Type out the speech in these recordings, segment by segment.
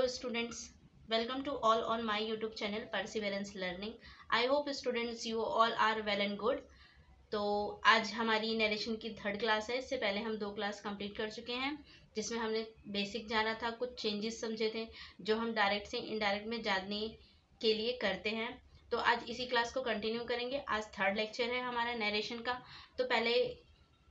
Hello students, welcome to all on my YouTube channel Perseverance Learning. I hope students you all are well and good. तो आज हमारी narration की third class है। इससे पहले हम 2 क्लास कंप्लीट कर चुके हैं जिसमें हमने बेसिक जाना था, कुछ चेंजेस समझे थे जो हम डायरेक्ट से इनडायरेक्ट में जानने के लिए करते हैं। तो आज इसी क्लास को कंटिन्यू करेंगे। आज थर्ड लेक्चर है हमारा नरेशन का। तो पहले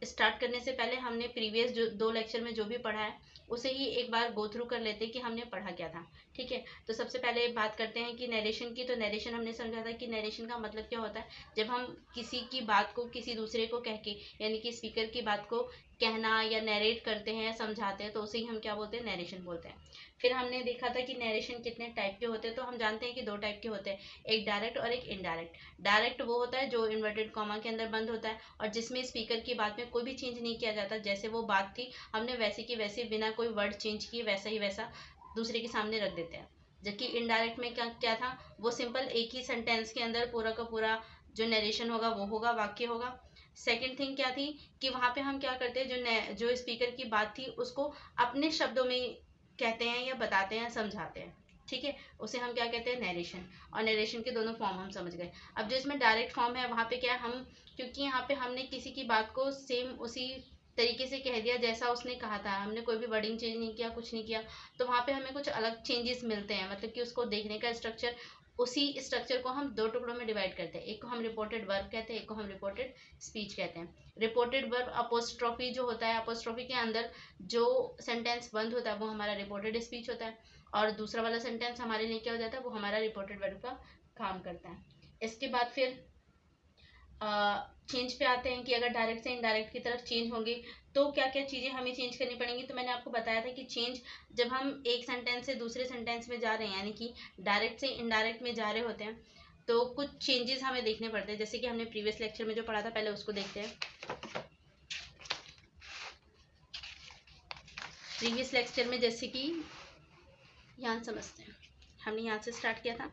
स्टार्ट करने से पहले हमने प्रीवियस जो 2 लेक्चर में जो भी पढ़ा है उसे ही एक बार गो थ्रू कर लेते हैं कि हमने पढ़ा क्या था। ठीक है, तो सबसे पहले बात करते हैं कि नरेशन की। तो नरेशन हमने समझा था कि नरेशन का मतलब क्या होता है। जब हम किसी की बात को किसी दूसरे को कह के, यानी कि स्पीकर की बात को कहना या नरेट करते हैं, समझाते हैं, तो उसे ही हम क्या बोलते हैं, नरेशन बोलते हैं। फिर हमने देखा था कि नरेशन कितने टाइप के होते हैं। तो हम जानते हैं कि 2 टाइप के होते हैं, एक डायरेक्ट और एक इनडायरेक्ट। डायरेक्ट वो होता है जो इन्वर्टेड कॉमा के अंदर बंद होता है और जिसमें स्पीकर की बात में कोई भी चेंज नहीं किया जाता। जैसे वो बात थी हमने वैसे की वैसे बिना कोई वर्ड चेंज किए वैसा ही वैसा दूसरे के सामने रख देते हैं। जबकि इनडायरेक्ट में क्या क्या था, वो सिंपल एक ही सेंटेंस के अंदर पूरा का पूरा जो नरेशन होगा वो होगा, वाक्य होगा। सेकंड थिंग क्या थी कि वहां पे हम क्या करते हैं, जो स्पीकर की बात थी उसको अपने शब्दों में कहते हैं या बताते हैं, समझाते हैं। ठीक है, उसे हम क्या कहते हैं, नरेशन। और नरेशन के दोनों फॉर्म हम समझ गए। अब जो इसमें डायरेक्ट फॉर्म है वहां पे क्या है, हम क्योंकि यहाँ पे हमने किसी की बात को सेम उसी तरीके से कह दिया जैसा उसने कहा था, हमने कोई भी वर्डिंग चेंज नहीं किया, कुछ नहीं किया, तो वहाँ पे हमें कुछ अलग चेंजेस मिलते हैं। मतलब कि उसको देखने का स्ट्रक्चर, उसी स्ट्रक्चर को हम 2 टुकड़ों में डिवाइड करते हैं। एक को हम रिपोर्टेड वर्ब कहते हैं, एक को हम रिपोर्टेड स्पीच कहते हैं। रिपोर्टेड वर्ब अपोस्ट्रोफी जो होता है, अपोस्ट्रोफी के अंदर जो सेंटेंस बंद होता है वो हमारा रिपोर्टेड स्पीच होता है और दूसरा वाला सेंटेंस हमारे लिए क्या हो जाता है, वो हमारा रिपोर्टेड वर्ब का काम करता है। इसके बाद फिर चेंज पे आते हैं कि अगर डायरेक्ट से इनडायरेक्ट की तरफ चेंज होंगे तो क्या क्या चीज़ें हमें चेंज करनी पड़ेंगी। तो मैंने आपको बताया था कि चेंज जब हम एक सेंटेंस से दूसरे सेंटेंस में जा रहे हैं, यानी कि डायरेक्ट से इनडायरेक्ट में जा रहे होते हैं, तो कुछ चेंजेस हमें देखने पड़ते हैं। जैसे कि हमने प्रीवियस लेक्चर में जो पढ़ा था, पहले उसको देखते हैं। प्रीवियस लेक्चर में जैसे कि यहाँ समझते हैं, हमने यहाँ से स्टार्ट किया था।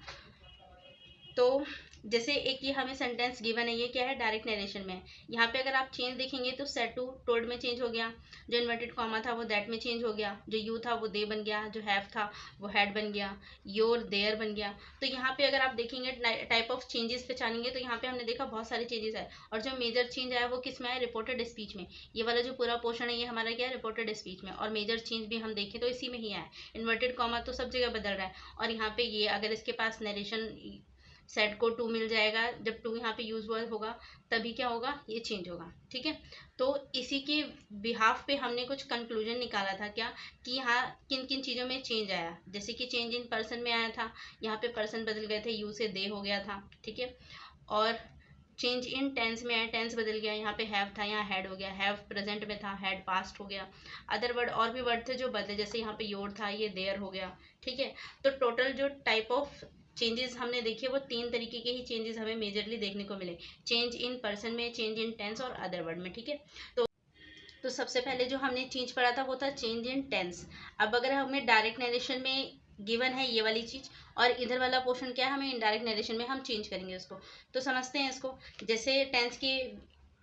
तो जैसे एक ये हमें सेंटेंस गिवन है, ये क्या है, डायरेक्ट नरेशन में है। यहाँ पे अगर आप चेंज देखेंगे तो सेड टू टोल्ड में चेंज हो गया, जो इन्वर्टेड कॉमा था वो दैट में चेंज हो गया, जो यू था वो दे बन गया, जो हैव था वो हैड बन गया, योर देयर बन गया। तो यहाँ पे अगर आप देखेंगे टाइप ऑफ चेंजेस पहचानेंगे तो यहाँ पे हमने देखा बहुत सारे चेंजेस आए। और जो मेजर चेंज आया वो किस में आया, रिपोर्टेड स्पीच में। ये वाला जो पूरा पोर्शन है ये हमारा क्या है, रिपोर्टेड स्पीच में। और मेजर चेंज भी हम देखें तो इसी में ही आया। इन्वर्टेड कॉमा तो सब जगह बदल रहा है और यहाँ पे ये अगर इसके पास नरेशन सेट को टू मिल जाएगा, जब टू यहाँ पे यूज होगा तभी क्या होगा, ये चेंज होगा। ठीक है, तो इसी के बिहाफ पे हमने कुछ कंक्लूजन निकाला था क्या, कि यहाँ किन किन चीज़ों में चेंज आया। जैसे कि चेंज इन पर्सन में आया था, यहाँ पे पर्सन बदल गए थे, यू से दे हो गया था। ठीक है, और चेंज इन टेंस में आया, टेंस बदल गया, यहाँ पे हैव था यहाँ हैड हो गया, हैव प्रेजेंट में था हैड पास्ट हो गया। अदर वर्ड और भी वर्ड थे जो बदले, जैसे यहाँ पे योर था ये देयर हो गया। ठीक है, तो टोटल जो टाइप ऑफ चेंजेस हमने देखे वो 3 तरीके के ही चेंजेस हमें मेजरली देखने को मिले। चेंज इन पर्सन में, चेंज इन टेंस और अदर वर्ड में। ठीक है, तो सबसे पहले जो हमने चेंज पढ़ा था वो था चेंज इन टेंस। अब अगर हमें डायरेक्ट नरेशन में गिवन है ये वाली चीज और इधर वाला पोर्शन क्या है, हमें इनडायरेक्ट नरेशन में हम चेंज करेंगे उसको। तो समझते हैं इसको। जैसे टेंस की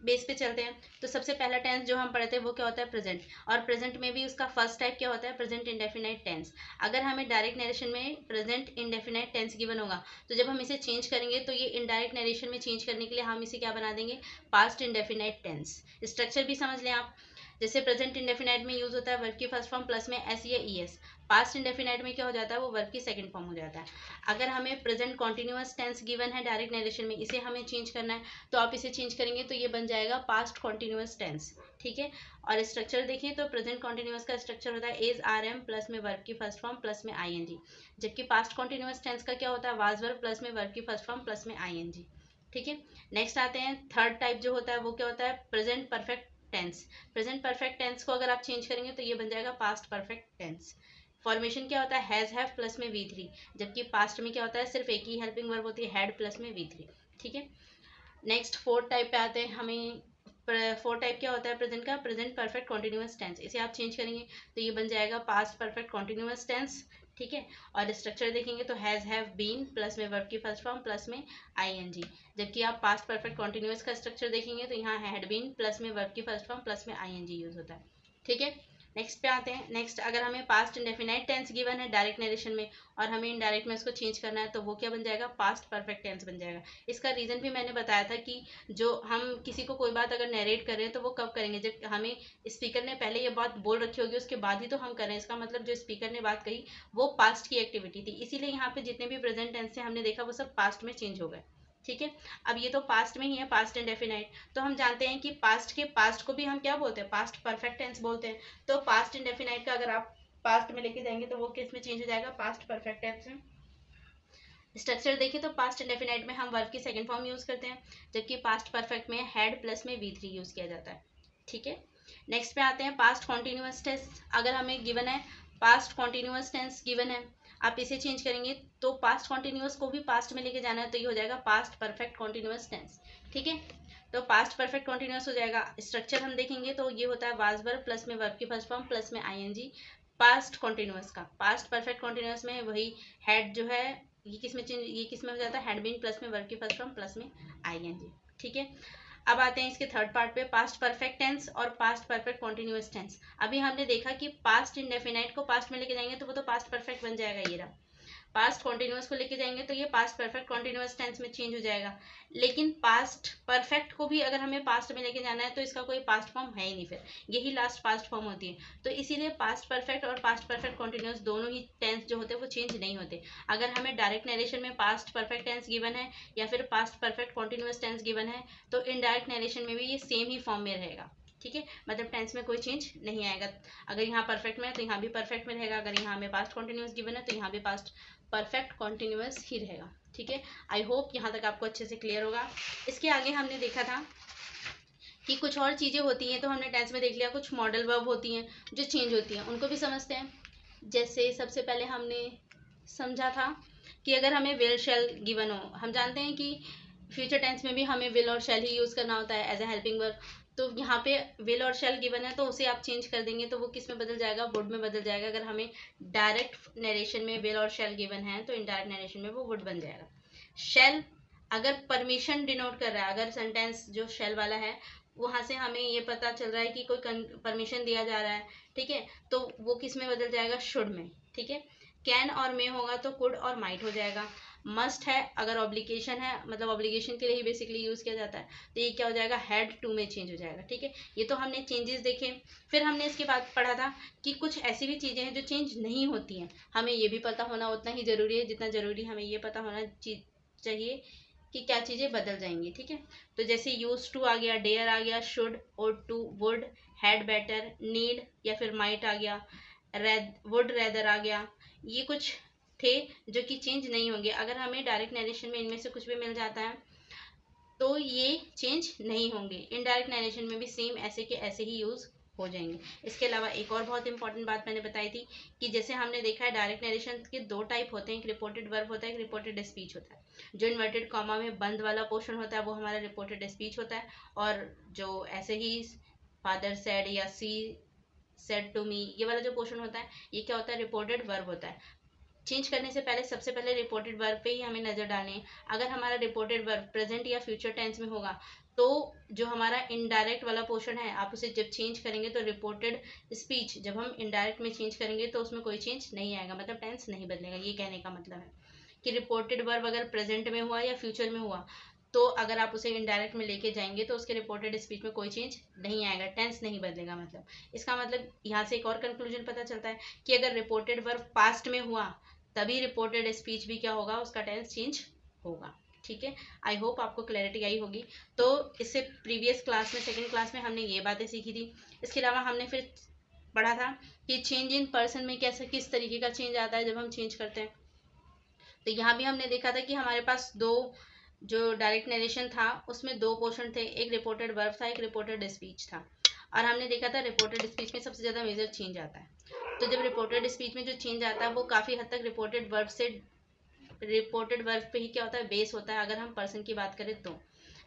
बेस पे चलते हैं, तो सबसे पहला टेंस जो हम पढ़े थे वो क्या होता है, प्रेजेंट। और प्रेजेंट में भी उसका फर्स्ट टाइप क्या होता है, प्रेजेंट इंडेफिनाइट टेंस। अगर हमें डायरेक्ट नरेशन में प्रेजेंट इंडेफिनाइट टेंस गिवन होगा तो जब हम इसे चेंज करेंगे तो ये इनडायरेक्ट नरेशन में चेंज करने के लिए हम इसे क्या बना देंगे, पास्ट इंडेफिनाइट टेंस। स्ट्रक्चर भी समझ लें आप। जैसे प्रेजेंट इंडेफिनाइट में यूज होता है वर्ब की फर्स्ट फॉर्म प्लस में एस या ई एस। पास्ट इंडेफिनाइट में क्या हो जाता है, वो वर्ब की सेकंड फॉर्म हो जाता है। अगर हमें प्रेजेंट कॉन्टिन्यूअस टेंस गिवन है डायरेक्ट नरेशन में, इसे हमें चेंज करना है, तो आप इसे चेंज करेंगे तो ये बन जाएगा पास्ट कॉन्टिन्यूअस टेंस। ठीक है, और स्ट्रक्चर देखें तो प्रेजेंट कॉन्टिन्यूअस का स्ट्रक्चर होता है इज आर एम प्लस में वर्ब की फर्स्ट फॉर्म प्लस में आई एन जी। जबकि पास्ट कॉन्टिन्यूअस टेंस का क्या होता है, वाज वर्ब प्लस में वर्ब की फर्स्ट फॉर्म प्लस में आई एन जी। ठीक है, नेक्स्ट आते हैं थर्ड टाइप जो होता है वो क्या होता है, present perfect tense. Present perfect tense को अगर आप चेंज करेंगे तो ये बन जाएगा पास्ट परफेक्ट टेंस। फॉर्मेशन क्या होता है, हैज हैव प्लस में वी थ्री। जबकि पास्ट में क्या होता है, सिर्फ एक ही हेल्पिंग वर्ब होती है, हैड प्लस में वी थ्री। ठीक है, नेक्स्ट फोर्थ टाइप पे आते हैं। हमें फोर्थ टाइप क्या होता है प्रेजेंट का, प्रेजेंट परफेक्ट कॉन्टिन्यूअस टेंस। इसे आप चेंज करेंगे तो ये बन जाएगा पास्ट परफेक्ट कॉन्टिन्यूअस टेंस। ठीक है, और स्ट्रक्चर देखेंगे तो हैज हैव बीन प्लस में वर्ब की फर्स्ट फॉर्म प्लस में आई एन जी। जबकि आप पास्ट परफेक्ट कॉन्टिन्यूअस का स्ट्रक्चर देखेंगे तो यहाँ हैड बीन प्लस में वर्ब की फर्स्ट फॉर्म प्लस में आई एन जी यूज होता है। ठीक है, नेक्स्ट पे आते हैं। नेक्स्ट, अगर हमें पास्ट इंडेफिनाइट टेंस गिवन है डायरेक्ट नरेशन में और हमें इनडायरेक्ट में उसको चेंज करना है, तो वो क्या बन जाएगा, पास्ट परफेक्ट टेंस बन जाएगा। इसका रीज़न भी मैंने बताया था कि जो हम किसी को कोई बात अगर नरेट कर रहे हैं तो वो कब करेंगे, जब हमें स्पीकर ने पहले ये बात बोल रखी होगी, उसके बाद ही तो हम करें। इसका मतलब जो स्पीकर ने बात कही वो पास्ट की एक्टिविटी थी, इसीलिए यहाँ पे जितने भी प्रेजेंट टेंस से हमने देखा वो सब पास्ट में चेंज हो गए। ठीक है, अब ये तो पास्ट में ही है, पास्ट इंडेफिनाइट। तो हम जानते हैं कि पास्ट के पास्ट को भी हम क्या बोलते हैं, पास्ट परफेक्ट टेंस बोलते हैं। तो पास्ट इंडेफिनाइट का अगर आप पास्ट में लेके जाएंगे तो वो किस में चेंज हो जाएगा, पास्ट परफेक्ट टेंस में। स्ट्रक्चर देखिए तो पास्ट इंडेफिनाइट में हम वर्ब की सेकंड फॉर्म यूज करते हैं, जबकि पास्ट परफेक्ट में हैड प्लस में V3 यूज किया जाता है। ठीक है, नेक्स्ट पे आते हैं पास्ट कॉन्टिन्यूअस टेंस। अगर हमें गिवन है पास्ट कॉन्टिन्यूअस टेंस गिवन है, आप इसे चेंज करेंगे तो पास्ट कॉन्टिन्यूअस को भी पास्ट में लेके जाना है, तो ये हो जाएगा पास्ट परफेक्ट कॉन्टिन्यूअस टेंस। ठीक है, तो पास्ट परफेक्ट कॉन्टिन्यूअस हो जाएगा। स्ट्रक्चर हम देखेंगे तो ये होता है वाज वर्ब प्लस में वर्ब की फर्स्ट फॉर्म प्लस में ING। पास्ट कॉन्टिन्यूअस का, पास्ट परफेक्ट कॉन्टिन्यूअस में वही हैड जो है, ये किस में चेंज, ये किस में हो जाता है, हैड बीन प्लस में वर्ब की फर्स्ट फॉर्म प्लस में ING। ठीक है, अब आते हैं इसके थर्ड पार्ट पे, पास्ट परफेक्ट टेंस और पास्ट परफेक्ट कॉन्टिन्यूअस टेंस। अभी हमने देखा कि पास्ट इंडेफिनाइट को पास्ट में लेके जाएंगे तो वो तो पास्ट परफेक्ट बन जाएगा, ये रहा। पास्ट कॉन्टिन्यूअस को लेके जाएंगे तो ये पास्ट परफेक्ट कॉन्टिन्यूअस टेंस में चेंज हो जाएगा। लेकिन पास्ट परफेक्ट को भी अगर हमें पास्ट में लेके जाना है तो इसका कोई पास्ट फॉर्म है ही नहीं, फिर यही लास्ट पास्ट फॉर्म होती है। तो इसीलिए पास्ट परफेक्ट और पास्ट परफेक्ट कॉन्टिन्यूअस दोनों ही टेंस जो होते हैं वो चेंज नहीं होते। अगर हमें डायरेक्ट नरेशन में पास्ट परफेक्ट टेंस गिवन है या फिर past perfect continuous tense given है, तो इनडायरेक्ट नरेशन में भी ये सेम ही फॉर्म में रहेगा। ठीक है, मतलब टेंस में कोई चेंज नहीं आएगा। अगर यहाँ परफेक्ट में है तो यहाँ भी परफेक्ट में रहेगा, अगर यहाँ हमें पास्ट कॉन्टिन्यूअस गिवन है तो यहाँ भी पास्ट परफेक्ट कॉन्टिन्यूअस ही रहेगा। ठीक है, आई होप यहाँ तक आपको अच्छे से क्लियर होगा। इसके आगे हमने देखा था कि कुछ और चीज़ें होती हैं, तो हमने टेंस में देख लिया कुछ मॉडल वर्ब होती हैं जो चेंज होती हैं, उनको भी समझते हैं। जैसे सबसे पहले हमने समझा था कि अगर हमें विल शैल गिवन हो, हम जानते हैं कि फ्यूचर टेंस में भी हमें विल और शैल ही यूज़ करना होता है एज ए हेल्पिंग वर्ब। तो यहाँ पे विल और शैल गिवन है तो उसे आप चेंज कर देंगे तो वो किस में बदल जाएगा, वुड में बदल जाएगा। अगर हमें डायरेक्ट नरेशन में विल और शैल गिवन है तो इनडायरेक्ट नरेशन में वो वुड बन जाएगा। शैल अगर परमिशन डिनोट कर रहा है, अगर सेंटेंस जो शैल वाला है वहाँ से हमें ये पता चल रहा है कि कोई परमिशन दिया जा रहा है, ठीक है, तो वो किस में बदल जाएगा, शुड में। ठीक है, कैन और मे होगा तो कुड और माइट हो जाएगा। मस्ट है अगर ऑब्लिगेशन है, मतलब ऑब्लिगेशन के लिए ही बेसिकली यूज़ किया जाता है, तो ये क्या हो जाएगा, हैड टू में चेंज हो जाएगा। ठीक है, ये तो हमने चेंजेस देखे। फिर हमने इसके बाद पढ़ा था कि कुछ ऐसी भी चीज़ें हैं जो चेंज नहीं होती हैं, हमें ये भी पता होना उतना ही ज़रूरी है जितना ज़रूरी हमें ये पता होना चाहिए कि क्या चीज़ें बदल जाएंगी। ठीक है, तो जैसे यूज टू आ गया, डेयर आ गया, should, ought to, would, had better, need या फिर माइट आ गया, वुड रेदर आ गया, ये कुछ थे जो कि चेंज नहीं होंगे। अगर हमें डायरेक्ट नरेशन में इनमें से कुछ भी मिल जाता है तो ये चेंज नहीं होंगे। इनडायरेक्ट नरेशन में भी सेम ऐसे के ऐसे ही यूज़ हो जाएंगे। इसके अलावा एक और बहुत इंपॉर्टेंट बात मैंने बताई थी कि जैसे हमने देखा है डायरेक्ट नरेशन के दो टाइप होते हैं, एक रिपोर्टेड वर्ब होता है, एक रिपोर्टेड स्पीच होता है। जो इन्वर्टेड कॉमा में बंद वाला पोर्शन होता है वो हमारा रिपोर्टेड स्पीच होता है, और जो ऐसे ही फादर सेड या सी सेड टू मी ये वाला जो पोर्शन होता है ये क्या होता है, रिपोर्टेड वर्ब होता है। चेंज करने से पहले सबसे पहले रिपोर्टेड वर्ब पे ही हमें नज़र डालनी है। अगर हमारा रिपोर्टेड वर्ब प्रेजेंट या फ्यूचर टेंस में होगा तो जो हमारा इनडायरेक्ट वाला पोर्शन है आप उसे जब चेंज करेंगे तो रिपोर्टेड स्पीच जब हम इनडायरेक्ट में चेंज करेंगे तो उसमें कोई चेंज नहीं आएगा, मतलब टेंस नहीं बदलेगा। ये कहने का मतलब है कि रिपोर्टेड वर्ब अगर प्रेजेंट में हुआ या फ्यूचर में हुआ तो अगर आप उसे इनडायरेक्ट में लेके जाएंगे तो उसके रिपोर्टेड स्पीच में कोई चेंज नहीं आएगा, टेंस नहीं बदलेगा। मतलब इसका मतलब यहाँ से एक और कंक्लूजन पता चलता है कि अगर रिपोर्टेड वर्ब पास्ट में हुआ तभी रिपोर्टेड स्पीच भी क्या होगा, उसका टेंस चेंज होगा। ठीक है, आई होप आपको क्लैरिटी आई होगी। तो इससे प्रीवियस क्लास में, सेकंड क्लास में हमने ये बातें सीखी थी। इसके अलावा हमने फिर पढ़ा था कि चेंज इन पर्सन में कैसे किस तरीके का चेंज आता है जब हम चेंज करते हैं। तो यहाँ भी हमने देखा था कि हमारे पास दो जो डायरेक्ट नरेशन था उसमें दो पोर्शन थे, एक रिपोर्टेड वर्ब था, एक रिपोर्टेड स्पीच था। और हमने देखा था रिपोर्टेड स्पीच में सबसे ज़्यादा मेजर चेंज आता है। तो जब रिपोर्टेड स्पीच में जो चेंज आता है वो काफ़ी हद तक रिपोर्टेड वर्ब से, रिपोर्टेड वर्ब पे ही क्या होता है, बेस होता है। अगर हम पर्सन की बात करें तो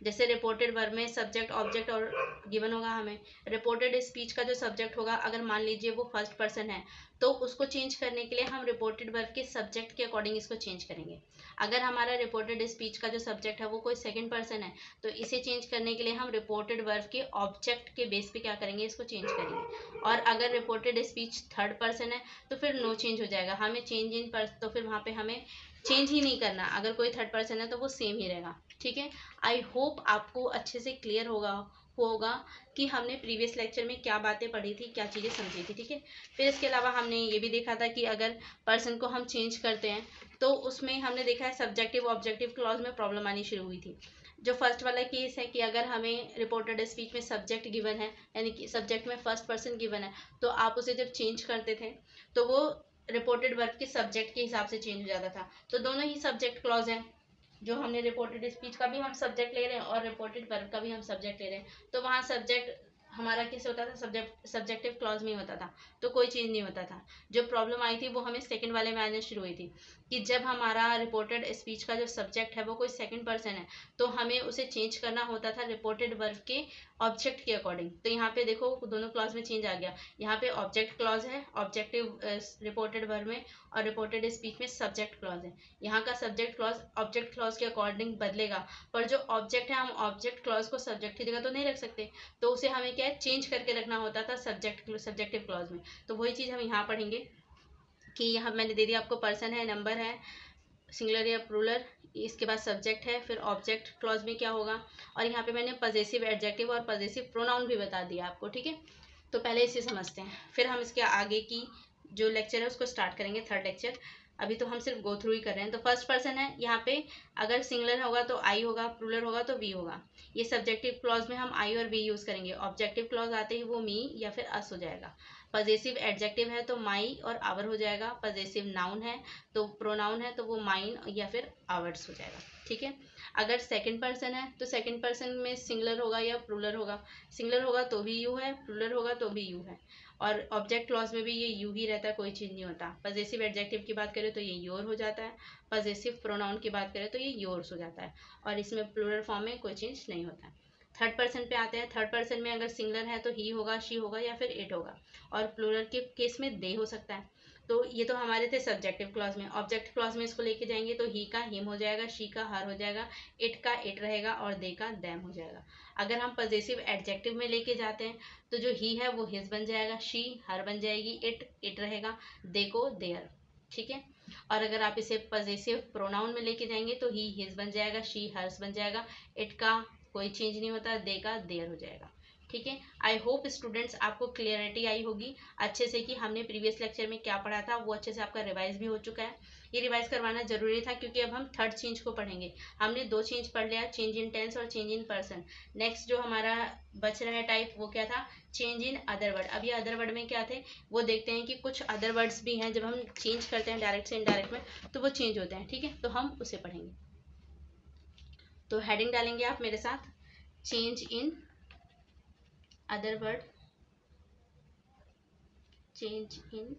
जैसे रिपोर्टेड वर्ब में सब्जेक्ट ऑब्जेक्ट और गिवन होगा हमें। रिपोर्टेड स्पीच का जो सब्जेक्ट होगा अगर मान लीजिए वो फर्स्ट पर्सन है तो उसको चेंज करने के लिए हम रिपोर्टेड वर्ब के सब्जेक्ट के अकॉर्डिंग इसको चेंज करेंगे। अगर हमारा रिपोर्टेड स्पीच का जो सब्जेक्ट है वो कोई सेकंड पर्सन है, तो इसे चेंज करने के लिए हम रिपोर्टेड वर्ब के ऑब्जेक्ट के बेस पे क्या करेंगे, इसको चेंज करेंगे। और अगर रिपोर्टेड स्पीच थर्ड पर्सन है तो फिर नो चेंज हो जाएगा, हमें चेंज इन पर, तो फिर वहाँ पे हमें चेंज ही नहीं करना। अगर कोई थर्ड पर्सन है तो वो सेम ही रहेगा। ठीक है, आई होप आपको अच्छे से क्लियर होगा कि हमने प्रीवियस लेक्चर में क्या बातें पढ़ी थी, क्या चीज़ें समझी थी। ठीक है, फिर इसके अलावा हमने ये भी देखा था कि अगर पर्सन को हम चेंज करते हैं तो उसमें हमने देखा है सब्जेक्टिव ऑब्जेक्टिव क्लॉज में प्रॉब्लम आनी शुरू हुई थी। जो फर्स्ट वाला केस है कि अगर हमें रिपोर्टेड स्पीच में सब्जेक्ट गिवन है, यानी कि सब्जेक्ट में फर्स्ट पर्सन गिवन है, तो आप उसे जब चेंज करते थे तो वो रिपोर्टेड वर्ब के सब्जेक्ट के हिसाब से चेंज हो जाता था। तो दोनों ही सब्जेक्ट क्लॉज हैं, जो हमने रिपोर्टेड स्पीच का भी हम सब्जेक्ट ले रहे हैं और रिपोर्टेड वर्ब का भी हम सब्जेक्ट ले रहे हैं, तो वहाँ सब्जेक्ट हमारा कैसे होता था, सब्जेक्टिव क्लॉज में होता था, तो कोई चीज़ नहीं होता था। जो प्रॉब्लम आई थी वो हमें सेकंड वाले में आने शुरू हुई थी कि जब हमारा रिपोर्टेड स्पीच का जो सब्जेक्ट है वो कोई सेकंड पर्सन है, तो हमें उसे चेंज करना होता था रिपोर्टेड वर्ब के ऑब्जेक्ट के अकॉर्डिंग। तो यहाँ पे देखो दोनों क्लॉज में चेंज आ गया, यहाँ पे ऑब्जेक्ट क्लॉज है ऑब्जेक्टिव रिपोर्टेड वर्ब में, और रिपोर्टेड स्पीच में सब्जेक्ट क्लॉज है। यहाँ का सब्जेक्ट क्लॉज ऑब्जेक्ट क्लॉज के अकॉर्डिंग बदलेगा, पर जो ऑब्जेक्ट है हम ऑब्जेक्ट क्लॉज को सब्जेक्ट की जगह तो नहीं रख सकते, तो उसे हमें क्या है, चेंज करके रखना होता था सब्जेक्टिव क्लॉज में। तो वही चीज़ हम यहाँ पढ़ेंगे कि यहाँ मैंने दे दिया आपको, पर्सन है, नंबर है, सिंगुलर या प्लूरल, इसके बाद सब्जेक्ट है, फिर ऑब्जेक्ट क्लॉज में क्या होगा, और यहाँ पे मैंने पजेसिव एडजेक्टिव और पजेसिव प्रोनाउन भी बता दिया आपको। ठीक है, तो पहले इसे समझते हैं, फिर हम इसके आगे की जो लेक्चर है उसको स्टार्ट करेंगे, थर्ड लेक्चर। अभी तो हम सिर्फ गो थ्रू ही कर रहे हैं। तो फर्स्ट पर्सन है, यहाँ पे अगर सिंगुलर होगा तो आई होगा, प्लूरल होगा तो वी होगा। ये सब्जेक्टिव क्लॉज में हम आई और वी यूज़ करेंगे। ऑब्जेक्टिव क्लॉज आते ही वो मी या फिर अस हो जाएगा। पजेसिव एडजेक्टिव है तो माई और आवर हो जाएगा। पजेसिव नाउन है तो प्रोनाउन है तो वो माइन या फिर आवर्स हो जाएगा। ठीक है, अगर सेकंड पर्सन है तो सेकंड पर्सन में सिंगुलर होगा या प्लूरल होगा। सिंगुलर होगा तो भी यू है, प्लूरल होगा तो भी यू है, और ऑब्जेक्ट क्लॉज में भी ये यू ही रहता है, कोई चेंज नहीं होता। पजेसिव एडजेक्टिव की बात करें तो ये योर हो जाता है। पजेसिव प्रोनाउन की बात करें तो ये योर्स हो जाता है, और इसमें प्लूरल फॉर्म में कोई चेंज नहीं होता है। थर्ड पर्सन पे आते हैं। थर्ड पर्सन में अगर सिंगुलर है तो ही होगा, शी होगा या फिर इट होगा, और प्लूरल के केस में दे हो सकता है। तो ये तो हमारे थे सब्जेक्टिव क्लॉज में। ऑब्जेक्ट क्लॉज में इसको लेके जाएंगे तो ही का हिम हो जाएगा, शी का हर हो जाएगा, इट का इट रहेगा, और दे का दैम हो जाएगा। अगर हम पजेसिव एडजेक्टिव में लेके जाते हैं तो जो ही है वो हिज बन जाएगा, शी हर बन जाएगी, इट रहेगा, दे को देयर। ठीक है, और अगर आप इसे पजेसिव प्रोनाउन में लेके जाएंगे तो ही हिज बन जाएगा, शी हर्स बन जाएगा, इट का कोई चेंज नहीं होता, दे का देयर हो जाएगा। ठीक है, आई होप स्टूडेंट्स आपको क्लियरिटी आई होगी अच्छे से कि हमने प्रीवियस लेक्चर में क्या पढ़ा था, वो अच्छे से आपका रिवाइज भी हो चुका है। ये रिवाइज करवाना जरूरी था क्योंकि अब हम थर्ड चेंज को पढ़ेंगे। हमने दो चेंज पढ़ लिया, चेंज इन टेंस और चेंज इन पर्सन। नेक्स्ट जो हमारा बच रहा है टाइप वो क्या था, चेंज इन अदर वर्ड। अब ये अदर वर्ड में क्या थे वो देखते हैं कि कुछ अदर वर्ड्स भी हैं, जब हम चेंज करते हैं डायरेक्ट से इनडायरेक्ट में तो वो चेंज होते हैं। ठीक है, तो हम उसे पढ़ेंगे। तो हेडिंग डालेंगे आप मेरे साथ, change in other word, change in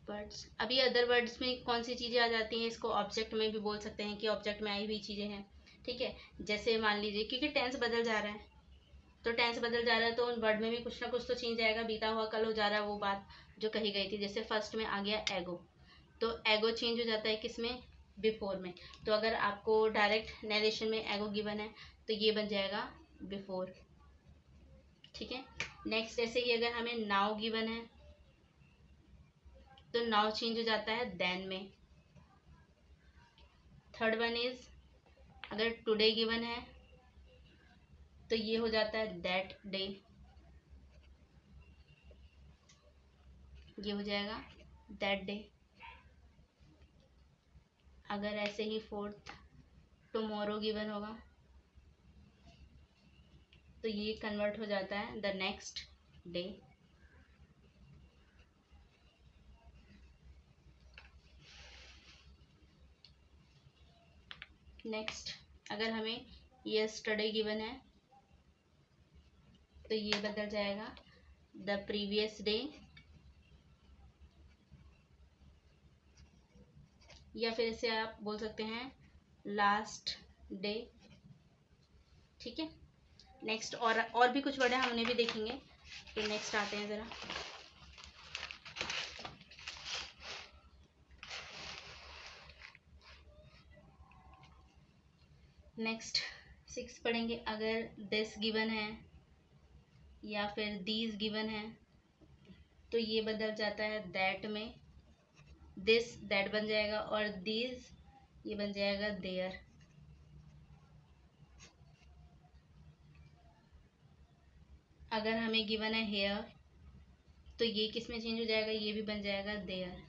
words. अभी अदर वर्ड्स में कौन सी चीज़ें आ जाती हैं, इसको ऑब्जेक्ट में भी बोल सकते हैं कि ऑब्जेक्ट में आई हुई चीज़ें हैं। ठीक है, जैसे मान लीजिए क्योंकि टेंस बदल जा रहा है, तो टेंस बदल जा रहा है तो उन वर्ड में भी कुछ ना कुछ तो चेंज आएगा, बीता हुआ कल हो जा रहा है वो बात जो कही गई थी। जैसे फर्स्ट में आ गया एगो, तो एगो चेंज हो जाता है किसमें, बिफोर में। तो अगर आपको डायरेक्ट नरेशन में एगो गिवन है तो ये बन जाएगा बिफोर। ठीक है, नेक्स्ट ऐसे ही अगर हमें नाउ गिवन है तो नाउ चेंज हो जाता है देन में। थर्ड वन इज अगर टुडे गिवन है तो ये हो जाता है दैट डे, ये हो जाएगा दैट डे। अगर ऐसे ही फोर्थ टुमारो गिवन होगा तो ये कन्वर्ट हो जाता है द नेक्स्ट डे। नेक्स्ट अगर हमें यस्टरडे गिवन है तो ये बदल जाएगा द प्रीवियस डे, या फिर इसे आप बोल सकते हैं लास्ट डे। ठीक है, नेक्स्ट और भी कुछ वर्ड है, हम उन्हें भी देखेंगे। तो नेक्स्ट आते हैं ज़रा। नेक्स्ट 6 पढ़ेंगे। अगर दिस गिवन है या फिर दीज गिवन है तो ये बदल जाता है दैट में। दिस दैट बन जाएगा और दीज ये बन जाएगा देयर। अगर हमें गिवन है हेयर तो ये किस में चेंज हो जाएगा, ये भी बन जाएगा देयर।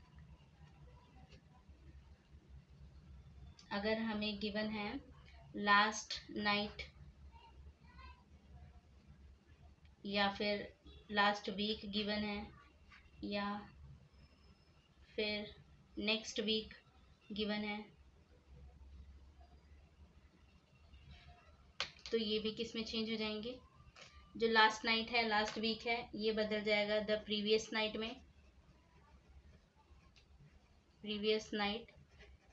अगर हमें गिवन है लास्ट नाइट या फिर लास्ट वीक गिवन है या फिर नेक्स्ट वीक गिवन है तो ये भी किस में चेंज हो जाएंगे। जो लास्ट नाइट है, लास्ट वीक है, ये बदल जाएगा द प्रीवियस नाइट में। Previous night.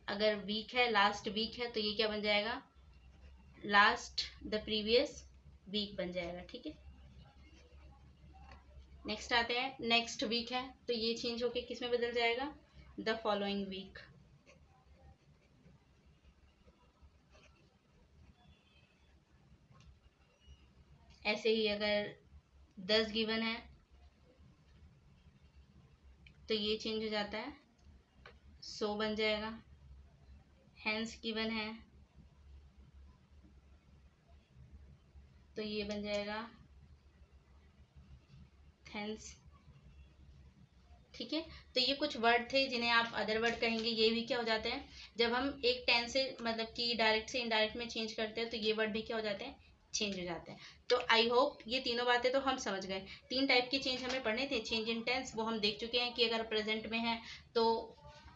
अगर वीक है, लास्ट वीक है, तो ये क्या बन जाएगा, लास्ट द प्रीवियस वीक बन जाएगा। ठीक है, नेक्स्ट आते हैं। नेक्स्ट वीक है तो ये चेंज होके किस में बदल जाएगा, द फॉलोइंग वीक। ऐसे ही अगर 10 गिवन है तो ये चेंज हो जाता है, सो बन जाएगा। हैंस गिवन है तो ये बन जाएगा थैंक्स। ठीक है, तो ये कुछ वर्ड थे जिन्हें आप अदर वर्ड कहेंगे। ये भी क्या हो जाते हैं, जब हम एक टेंस से मतलब कि डायरेक्ट से इनडायरेक्ट में चेंज करते हैं तो ये वर्ड भी क्या हो जाते हैं, चेंज हो जाते हैं। तो आई होप ये तीनों बातें तो हम समझ गए। 3 टाइप के चेंज हमें पढ़ने थे। चेंज इन टेंस वो हम देख चुके हैं कि अगर प्रेजेंट में है तो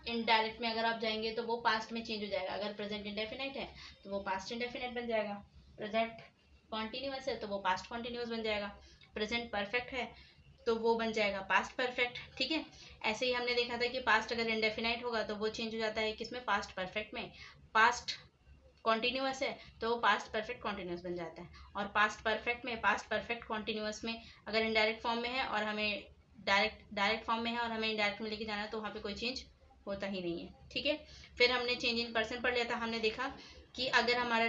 इनडायरेक्ट में अगर आप जाएंगे तो वो पास्ट में चेंज हो जाएगा। अगर प्रेजेंट इंडेफिनाइट है तो वो पास्ट इंडेफिनाइट बन जाएगा। प्रेजेंट कॉन्टिन्यूअस है तो वो पास्ट कॉन्टिन्यूअस बन जाएगा। प्रेजेंट परफेक्ट है तो वो बन जाएगा पास्ट परफेक्ट। ठीक है, ऐसे ही हमने देखा था कि पास्ट अगर इंडेफिनाइट होगा तो वो चेंज हो जाता है किसमें, पास्ट परफेक्ट में। पास्ट कॉन्टिन्यूअस है तो वो पास्ट परफेक्ट कॉन्टिन्यूअस बन जाता है। और पास्ट परफेक्ट में, पास्ट परफेक्ट कॉन्टिन्यूअस में अगर इनडायरेक्ट फॉर्म में है और हमें डायरेक्ट फॉर्म में है और हमें इनडायरेक्ट में लेके जाना है तो वहाँ पे कोई चेंज होता ही नहीं है। ठीक है, फिर हमने चेंज इन पर्सन पढ़ लिया था। हमने देखा कि अगर हमारा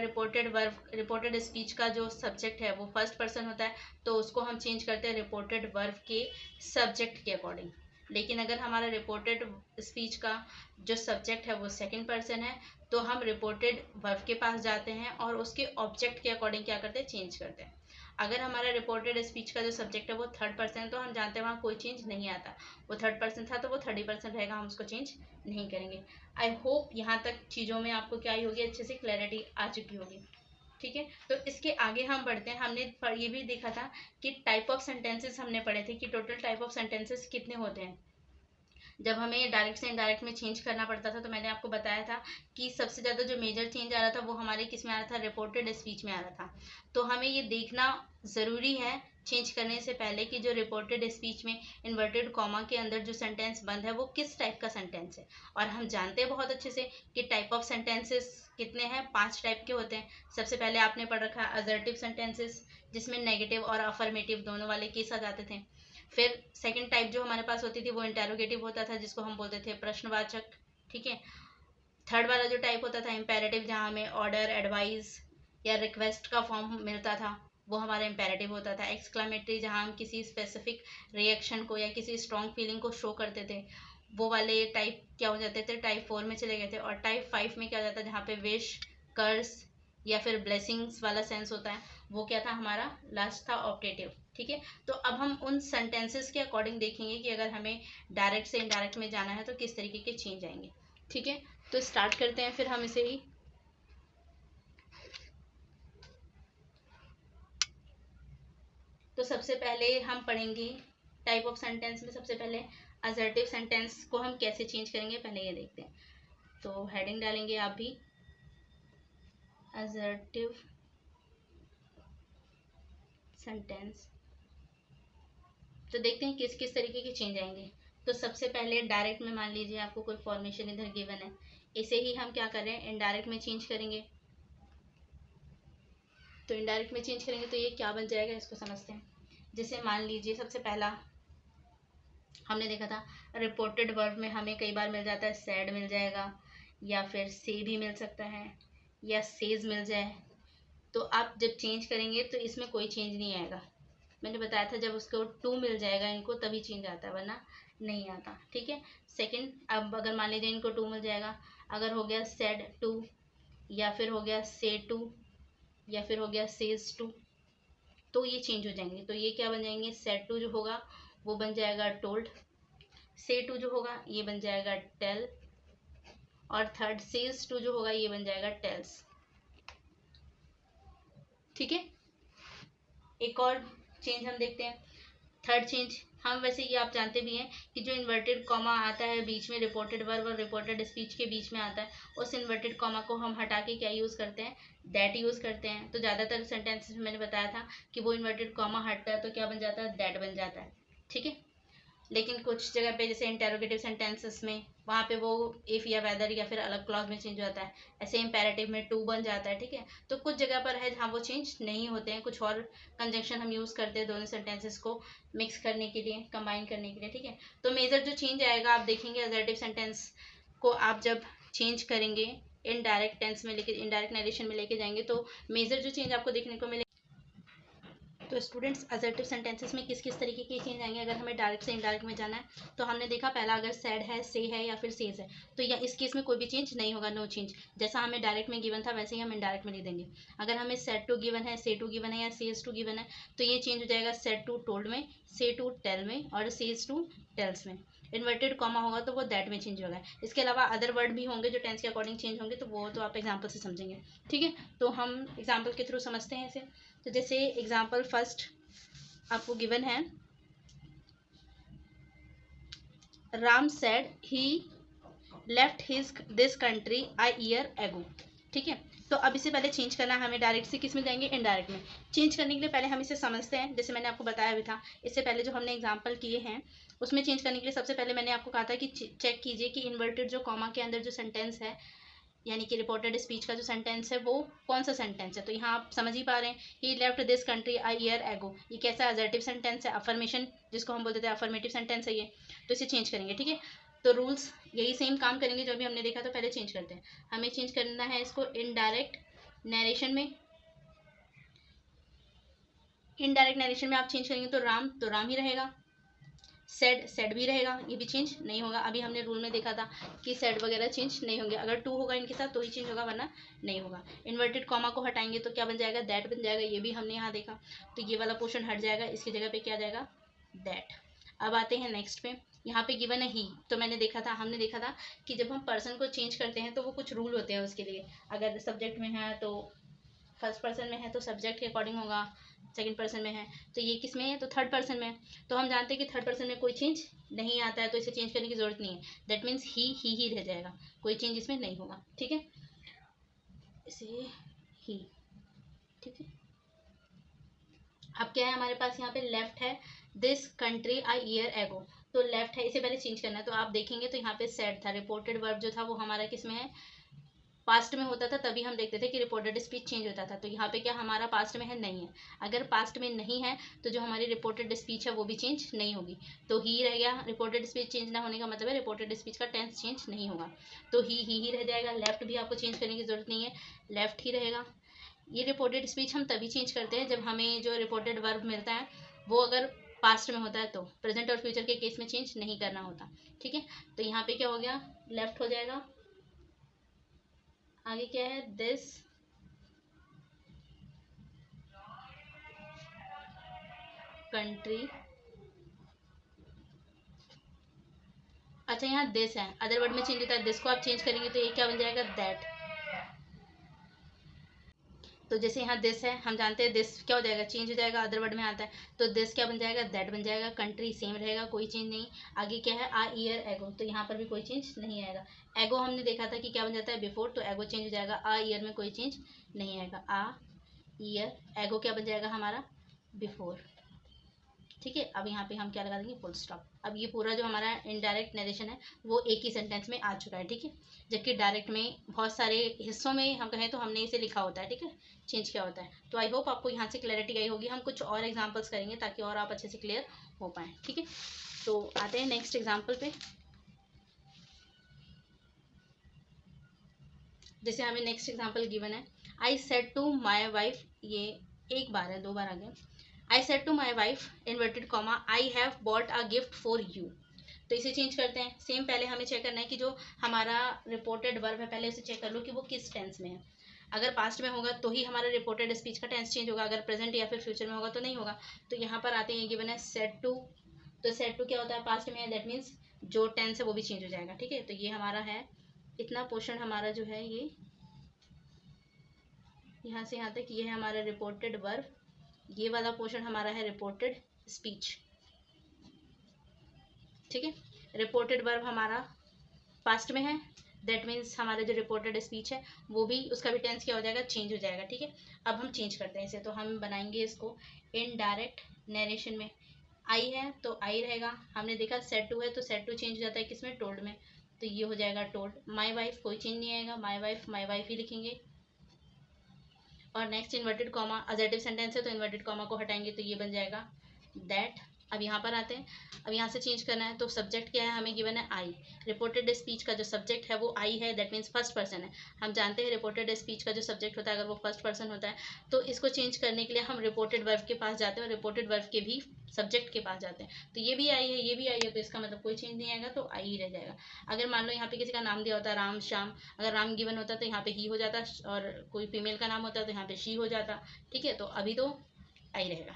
रिपोर्टेड स्पीच का जो सब्जेक्ट है वो फर्स्ट पर्सन होता है तो उसको हम चेंज करते हैं रिपोर्टेड वर्ब के सब्जेक्ट के अकॉर्डिंग। लेकिन अगर हमारा रिपोर्टेड स्पीच का जो सब्जेक्ट है वो सेकंड पर्सन है तो हम रिपोर्टेड वर्ब के पास जाते हैं और उसके ऑब्जेक्ट के अकॉर्डिंग क्या करते हैं, चेंज करते हैं। अगर हमारा रिपोर्टेड स्पीच का जो सब्जेक्ट है वो थर्ड पर्सन है तो हम जानते हैं वहाँ कोई चेंज नहीं आता। वो थर्ड पर्सन था तो वो थर्ड ही पर्सन रहेगा, हम उसको चेंज नहीं करेंगे। आई होप यहाँ तक चीज़ों में आपको क्या ही होगी, अच्छे से क्लैरिटी आ चुकी होगी। ठीक है, तो इसके आगे हम बढ़ते हैं। हमने ये भी देखा था कि टाइप ऑफ सेंटेंसेस हमने पढ़े थे कि टोटल टाइप ऑफ सेंटेंसेस कितने होते हैं। जब हमें डायरेक्ट से इनडायरेक्ट में चेंज करना पड़ता था तो मैंने आपको बताया था कि सबसे ज़्यादा जो मेजर चेंज आ रहा था वो हमारे किस में आ रहा था, रिपोर्टेड स्पीच में आ रहा था। तो हमें ये देखना ज़रूरी है चेंज करने से पहले कि जो रिपोर्टेड स्पीच में इन्वर्टेड कॉमा के अंदर जो सेंटेंस बंद है वो किस टाइप का सेंटेंस है। और हम जानते हैं बहुत अच्छे से कि टाइप ऑफ सेंटेंसेस कितने हैं, 5 टाइप के होते हैं। सबसे पहले आपने पढ़ रखा है असर्टिव सेंटेंसेस, जिसमें नेगेटिव और अफर्मेटिव दोनों वाले केस आ जाते थे। फिर सेकंड टाइप जो हमारे पास होती थी वो इंटेरोगेटिव होता था, जिसको हम बोलते थे प्रश्नवाचक। ठीक है, थर्ड वाला जो टाइप होता था इम्पेरेटिव, जहाँ हमें ऑर्डर, एडवाइस या रिक्वेस्ट का फॉर्म मिलता था, वो हमारा इम्पेरेटिव होता था। एक्सक्लामेटरी, जहाँ हम किसी स्पेसिफिक रिएक्शन को या किसी स्ट्रॉन्ग फीलिंग को शो करते थे, वो वाले टाइप क्या हो जाते थे, टाइप 4 में चले गए थे। और टाइप 5 में क्या हो जाता है, जहाँ पे विश, कर्स या फिर ब्लेसिंग्स वाला सेंस होता है, वो क्या था, हमारा लास्ट था ऑप्टेटिव। ठीक है, तो अब हम उन सेंटेंसेस के अकॉर्डिंग देखेंगे कि अगर हमें डायरेक्ट से इनडायरेक्ट में जाना है तो किस तरीके के चेंज आएंगे। ठीक है, तो स्टार्ट करते हैं फिर हम इसे ही। तो सबसे पहले हम पढ़ेंगे टाइप ऑफ सेंटेंस में सबसे पहले असर्टिव सेंटेंस को हम कैसे चेंज करेंगे, पहले ये देखते हैं। तो हेडिंग डालेंगे आप भी, असर्टिव सेंटेंस। तो देखते हैं किस किस तरीके के चेंज आएंगे। तो सबसे पहले डायरेक्ट में मान लीजिए आपको कोई फॉर्मेशन इधर गिवन है, इसे ही हम क्या कर रहे हैं, इनडायरेक्ट में चेंज करेंगे। तो इनडायरेक्ट में चेंज करेंगे तो ये क्या बन जाएगा, इसको समझते हैं। जैसे मान लीजिए सबसे पहला हमने देखा था रिपोर्टेड वर्ब में हमें कई बार मिल जाता है सैड मिल जाएगा, या फिर से भी मिल सकता है, या सेज मिल जाए। तो आप जब चेंज करेंगे तो इसमें कोई चेंज नहीं आएगा। मैंने बताया था जब उसको टू मिल जाएगा इनको तभी चेंज आता है, वरना नहीं आता। ठीक है। सेकंड, अब अगर मान लीजिए इनको टू मिल जाएगा, अगर हो गया सेड टू, या फिर हो गया से टू, या फिर हो गया सेज टू, तो ये चेंज हो जाएंगे। तो ये क्या बन जाएंगे, सेड टू जो होगा वो बन जाएगा टोल्ड, से टू जो होगा ये बन जाएगा टेल, और थर्ड सेज टू जो होगा ये बन जाएगा टेल्स। ठीक है। एक और चेंज हम देखते हैं, थर्ड चेंज। हम वैसे ये आप जानते भी हैं कि जो इन्वर्टेड कॉमा आता है बीच में रिपोर्टेड वर्ब और रिपोर्टेड स्पीच के बीच में आता है, उस इन्वर्टेड कॉमा को हम हटा के क्या यूज़ करते हैं, दैट यूज़ करते हैं। तो ज़्यादातर सेंटेंसेस में मैंने बताया था कि वो इन्वर्टेड कॉमा हटता है तो क्या बन जाता है, दैट बन जाता है। ठीक है। लेकिन कुछ जगह पे जैसे इंटेरोगेटिव सेंटेंसेस में वहाँ पे वो इफ़ या वेदर या फिर अलग क्लॉज में चेंज होता है, ऐसे इंपेरेटिव में टू बन जाता है। ठीक है। तो कुछ जगह पर है जहाँ वो चेंज नहीं होते हैं, कुछ और कंजंक्शन हम यूज़ करते हैं दोनों सेंटेंसेस को मिक्स करने के लिए, कंबाइन करने के लिए। ठीक है। तो मेजर जो चेंज आएगा आप देखेंगे असर्टिव सेंटेंस को आप जब चेंज करेंगे इनडायरेक्ट टेंस में लेके, इनडायरेक्ट नरेशन में लेके जाएंगे तो मेजर जो चेंज आपको देखने को मिलेगा। तो स्टूडेंट्स असर्टिव सेंटेंसेस में किस किस तरीके के चेंज आएंगे, अगर हमें डायरेक्ट से इनडायरेक्ट में जाना है तो हमने देखा पहला अगर सैड है, से है या फिर सेज है, तो या इस केस में कोई भी चेंज नहीं होगा, नो चेंज। जैसा हमें डायरेक्ट में गिवन था वैसे ही हम इनडायरेक्ट में लिख देंगे। अगर हमें सेड टू गिवन है, से टू गिवन है या सेज टू गिवन है तो ये चेंज हो जाएगा सेड टू टोल्ड में, से टू टेल में और सेज टू टेल्स में। इन्वर्टेड कॉमा होगा तो वो दैट में चेंज होगा। इसके अलावा अदर वर्ड भी होंगे जो टेंस के अकॉर्डिंग चेंज होंगे, तो वो तो आप एग्जाम्पल से समझेंगे। ठीक है। तो हम एग्जाम्पल के थ्रू समझते हैं इसे। तो जैसे एग्जाम्पल फर्स्ट आपको गिवन है, Ram said he left his this country a year एगो। ठीक है। तो अब इसे पहले चेंज करना है हमें, डायरेक्ट से किस में जाएंगे, इनडायरेक्ट में। चेंज करने के लिए पहले हम इसे समझते हैं, जैसे मैंने आपको बताया भी था इससे पहले जो हमने एग्जाम्पल किए हैं उसमें चेंज करने के लिए सबसे पहले मैंने आपको कहा था कि चेक कीजिए कि इन्वर्टेड जो कॉमा के अंदर जो सेंटेंस है यानी कि रिपोर्टेड स्पीच का जो सेंटेंस है वो कौन सा सेंटेंस है। तो यहाँ आप समझ ही पा रहे हैं, he left this country a year ago, ये कैसा असर्टिव सेंटेंस है, अफर्मेशन जिसको हम बोलते थे, अफर्मेटिव सेंटेंस है ये। तो इसे चेंज करेंगे। ठीक है। तो रूल्स यही सेम काम करेंगे जो भी हमने देखा। तो पहले चेंज करते हैं, हमें चेंज करना है इसको इनडायरेक्ट नरेशन में। इनडायरेक्ट नरेशन में आप चेंज करेंगे तो राम ही रहेगा, सेड भी रहेगा, ये भी चेंज नहीं होगा। अभी हमने रूल में देखा था कि सेड वगैरह चेंज नहीं होंगे, अगर टू होगा इनके साथ तो ही चेंज होगा वरना नहीं होगा। इन्वर्टेड कॉमा को हटाएंगे तो क्या बन जाएगा, दैट बन जाएगा, ये भी हमने यहाँ देखा। तो ये वाला पोर्शन हट जाएगा, इसकी जगह पे क्या जाएगा, दैट। अब आते हैं नेक्स्ट पे, यहाँ पे गिवन है ही। तो हमने देखा था कि जब हम पर्सन को चेंज करते हैं तो वो कुछ रूल होते हैं उसके लिए। अगर सब्जेक्ट में है तो फर्स्ट पर्सन में है तो सब्जेक्ट के अकॉर्डिंग होगा, सेकंड पर्सन में है तो ये किस में है, तो थर्ड पर्सन में है। तो हम जानते हैं कि थर्ड पर्सन में कोई चेंज नहीं आता है, तो इसे चेंज करने की जरूरत नहीं है। दैट मीन्स ही रह जाएगा, कोई चेंज इसमें नहीं होगा। ठीक है। इसे ही। ठीक है। अब क्या है हमारे पास यहाँ पे लेफ्ट है दिस कंट्री अ ईयर एगो, तो लेफ्ट है, इसे पहले चेंज करना है। तो आप देखेंगे तो यहाँ पे सेड था, रिपोर्टेड वर्ब जो था वो हमारा किस में है, पास्ट में होता था, तभी हम देखते थे कि रिपोर्टेड स्पीच चेंज होता था। तो यहाँ पे क्या हमारा पास्ट में है, नहीं है। अगर पास्ट में नहीं है तो जो हमारी रिपोर्टेड स्पीच है वो भी चेंज नहीं होगी। तो ही रह गया, रिपोर्टेड स्पीच चेंज ना होने का मतलब है रिपोर्टेड स्पीच का टेंस चेंज नहीं होगा, तो ही रह जाएगा। लेफ्ट भी आपको चेंज करने की जरूरत नहीं है, लेफ्ट ही रहेगा। ये रिपोर्टेड स्पीच हम तभी चेंज करते हैं जब हमें जो रिपोर्टेड वर्ब मिलता है वो अगर पास्ट में होता है, तो प्रेजेंट और फ्यूचर के केस में चेंज नहीं करना होता। ठीक है। तो यहाँ पे क्या हो गया, लेफ्ट हो जाएगा। आगे क्या है, दिस कंट्री। अच्छा यहाँ दिस है, अदर वर्ड में चेंज होता है, दिस को आप चेंज करेंगे तो ये क्या बन जाएगा, दैट। तो जैसे यहाँ दिस है, हम जानते हैं दिस क्या हो जाएगा, चेंज हो जाएगा, अदर वर्ड में आता है। तो दिस क्या बन जाएगा, दैट बन जाएगा। कंट्री सेम रहेगा, कोई चेंज नहीं। आगे क्या है, आ ईयर एगो, तो यहाँ पर भी कोई चेंज नहीं आएगा। एगो हमने देखा था कि क्या बन जाता है, बिफोर, तो एगो चेंज हो जाएगा। आ ईयर में कोई चेंज नहीं आएगा। आ ईयर एगो क्या बन जाएगा हमारा, बिफोर। ठीक है। अब यहाँ पे हम क्या लगा देंगे, फुल स्टॉप। अब ये पूरा जो हमारा इनडायरेक्ट नरेशन है वो एक ही सेंटेंस में आ चुका है, ठीक है। जबकि डायरेक्ट में बहुत सारे हिस्सों में हम कहें तो हमने इसे लिखा होता है, ठीक है, चेंज किया होता है। तो आई होप आपको यहाँ से क्लैरिटी आई होगी। हम कुछ और एग्जाम्पल्स करेंगे ताकि और आप अच्छे से क्लियर हो पाएँ, ठीक है। तो आते हैं नेक्स्ट एग्जाम्पल पे। जैसे हमें नेक्स्ट एग्जाम्पल गिवन है, I said to my wife, ये एक बार है, 2 बार आ गया। I said to my wife inverted comma I have bought a gift for you. तो इसे चेंज करते हैं। सेम पहले हमें चेक करना है कि जो हमारा रिपोर्टेड वर्ब है पहले उसे चेक कर लो कि वो किस टेंस में है। अगर पास्ट में होगा तो ही हमारा रिपोर्टेड स्पीच का टेंस चेंज होगा, अगर प्रेजेंट या फिर फ्यूचर में होगा तो नहीं होगा। तो यहाँ पर आते हैं, गिवन है सेड टू। तो सेड टू क्या होता है, पास्ट में है, दैट मीन्स जो टेंस है वो भी चेंज हो जाएगा, ठीक है। तो ये हमारा है, इतना पोर्शन हमारा जो है ये यहाँ से यहाँ तक, ये है हमारा रिपोर्टेड वर्ब, ये वाला पोर्शन हमारा है रिपोर्टेड स्पीच, ठीक है। रिपोर्टेड वर्ब हमारा पास्ट में है, दैट मीन्स हमारा जो रिपोर्टेड स्पीच है वो भी, उसका भी टेंस क्या हो जाएगा, चेंज हो जाएगा, ठीक है। अब हम चेंज करते हैं इसे, तो हम बनाएंगे इसको इनडायरेक्ट नरेशन में। आई है तो आई रहेगा, हमने देखा सेड टू है तो सेड टू चेंज हो जाता है किसमें, टोल्ड में, तो ये हो जाएगा टोल्ड। माई वाइफ कोई चेंज नहीं आएगा, माई वाइफ ही लिखेंगे। और next inverted comma, assertive sentence है तो इन्वर्टेड कॉमा को हटाएंगे तो ये बन जाएगा दैट। अब यहाँ पर आते हैं, अब यहाँ से चेंज करना है तो सब्जेक्ट क्या है, हमें गिवन है आई। रिपोर्टेड स्पीच का जो सब्जेक्ट है वो आई है, दैट मीन्स फर्स्ट पर्सन है। हम जानते हैं रिपोर्टेड स्पीच का जो सब्जेक्ट होता है अगर वो फर्स्ट पर्सन होता है तो इसको चेंज करने के लिए हम रिपोर्टेड वर्ब के पास जाते हैं और रिपोर्टेड वर्ब के भी सब्जेक्ट के पास जाते हैं। तो ये भी आई है, ये भी आई है, तो इसका मतलब कोई चेंज नहीं आएगा, तो आई ही रह जाएगा। अगर मान लो यहाँ पे किसी का नाम दिया होता है राम श्याम, अगर राम गिवन होता तो यहाँ पे ही हो जाता, और कोई फीमेल का नाम होता तो यहाँ पे शी हो जाता, ठीक है। तो अभी तो आई रहेगा।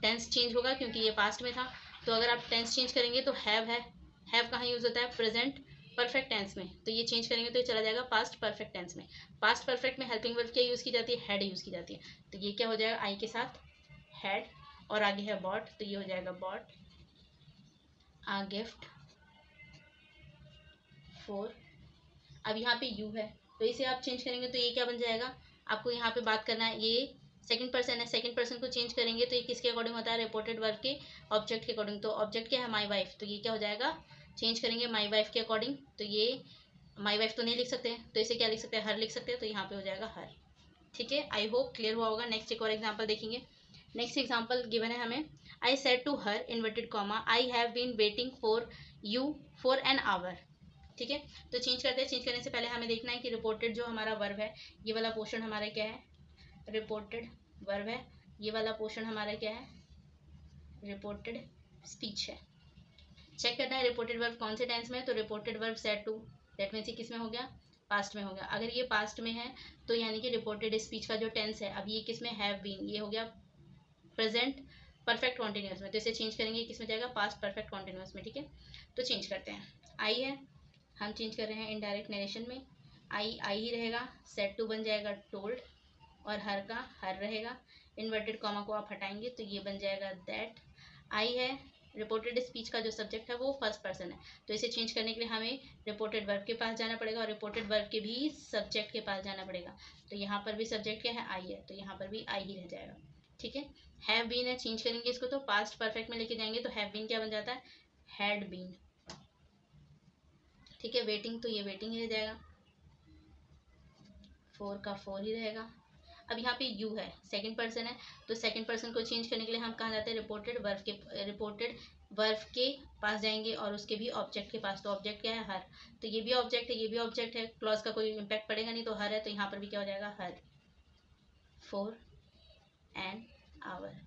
टेंस चेंज होगा क्योंकि ये पास्ट में था, तो अगर आप टेंस चेंज करेंगे तो हैव है, हैव कहाँ यूज होता है, प्रेजेंट परफेक्ट टेंस में, तो ये चेंज करेंगे तो ये चला जाएगा पास्ट परफेक्ट टेंस में। पास्ट परफेक्ट में हेल्पिंग वर्ब क्या यूज की जाती है, हैड यूज की जाती है, तो ये क्या हो जाएगा, आई के साथ हैड, और आगे है बॉट, तो ये हो जाएगा बॉट आ गिफ्ट फॉर। अब यहाँ पे यू है तो इसे आप चेंज करेंगे तो ये क्या बन जाएगा, आपको यहाँ पे बात करना है, ये सेकंड पर्सन है, सेकंड पर्सन को चेंज करेंगे तो ये किसके अकॉर्डिंग होता है, रिपोर्टेड वर्ब के ऑब्जेक्ट के अकॉर्डिंग। तो ऑब्जेक्ट क्या है, माई वाइफ, तो ये क्या हो जाएगा, चेंज करेंगे माई वाइफ के अकॉर्डिंग, तो ये माई वाइफ तो नहीं लिख सकते तो इसे क्या लिख सकते हैं, हर लिख सकते हैं, तो यहाँ पे हो जाएगा हर, ठीक है। आई होप क्लियर हुआ होगा। नेक्स्ट एक और एग्जाम्पल देखेंगे। नेक्स्ट एग्जाम्पल गिवन है हमें, I said to her inverted comma I have been waiting for you for an hour, ठीक है। तो चेंज करते हैं, चेंज करने से पहले हमें देखना है कि रिपोर्टेड जो हमारा वर्ब है, ये वाला पोर्शन हमारा क्या है, रिपोर्टेड वर्ब है, ये वाला पोर्शन हमारा क्या है, रिपोर्टेड स्पीच है। चेक करना है रिपोर्टेड वर्ब कौन से टेंस में है, तो reported verb said to, that means ये किस में हो गया, पास्ट में हो गया। अगर ये पास्ट में है तो यानी कि रिपोर्टेड स्पीच का जो टेंस है, अब ये किस में, हैव बीन, ये हो गया प्रेजेंट परफेक्ट कॉन्टिन्यूस में, तो इसे चेंज करेंगे किस में जाएगा, पास्ट परफेक्ट कॉन्टिन्यूस में, ठीक है। तो चेंज करते हैं, आई है, हम चेंज कर रहे हैं इनडायरेक्ट नरेशन में, आई आई ही रहेगा, सेड टू बन जाएगा टोल्ड, और हर का हर रहेगा, इन्वर्टेड कॉमा को आप हटाएंगे तो ये बन जाएगा दैट। आई है, रिपोर्टेड स्पीच का जो सब्जेक्ट है वो फर्स्ट पर्सन है, तो इसे चेंज करने के लिए हमें रिपोर्टेड वर्ब के पास जाना पड़ेगा और रिपोर्टेड वर्ब के भी सब्जेक्ट के पास जाना पड़ेगा। तो यहाँ पर भी सब्जेक्ट क्या है, आई है, तो यहाँ पर भी आई ही रह जाएगा, ठीक है। हैव बीन है, चेंज करेंगे इसको तो पास्ट परफेक्ट में लेके जाएंगे तो हैव बीन क्या बन जाता है, हैड बीन, ठीक है। वेटिंग तो ये वेटिंग ही रह जाएगा, फोर का फोर ही रहेगा। अब यहाँ पे यू है, सेकंड पर्सन है, तो सेकंड पर्सन को चेंज करने के लिए हम कहाँ जाते हैं, रिपोर्टेड वर्ब के पास जाएंगे और उसके भी ऑब्जेक्ट के पास, तो ऑब्जेक्ट क्या है, हर, तो ये भी ऑब्जेक्ट है, ये भी ऑब्जेक्ट है, क्लॉज का कोई इम्पैक्ट पड़ेगा नहीं, तो हर है, तो यहाँ पर भी क्या हो जाएगा, her for an our,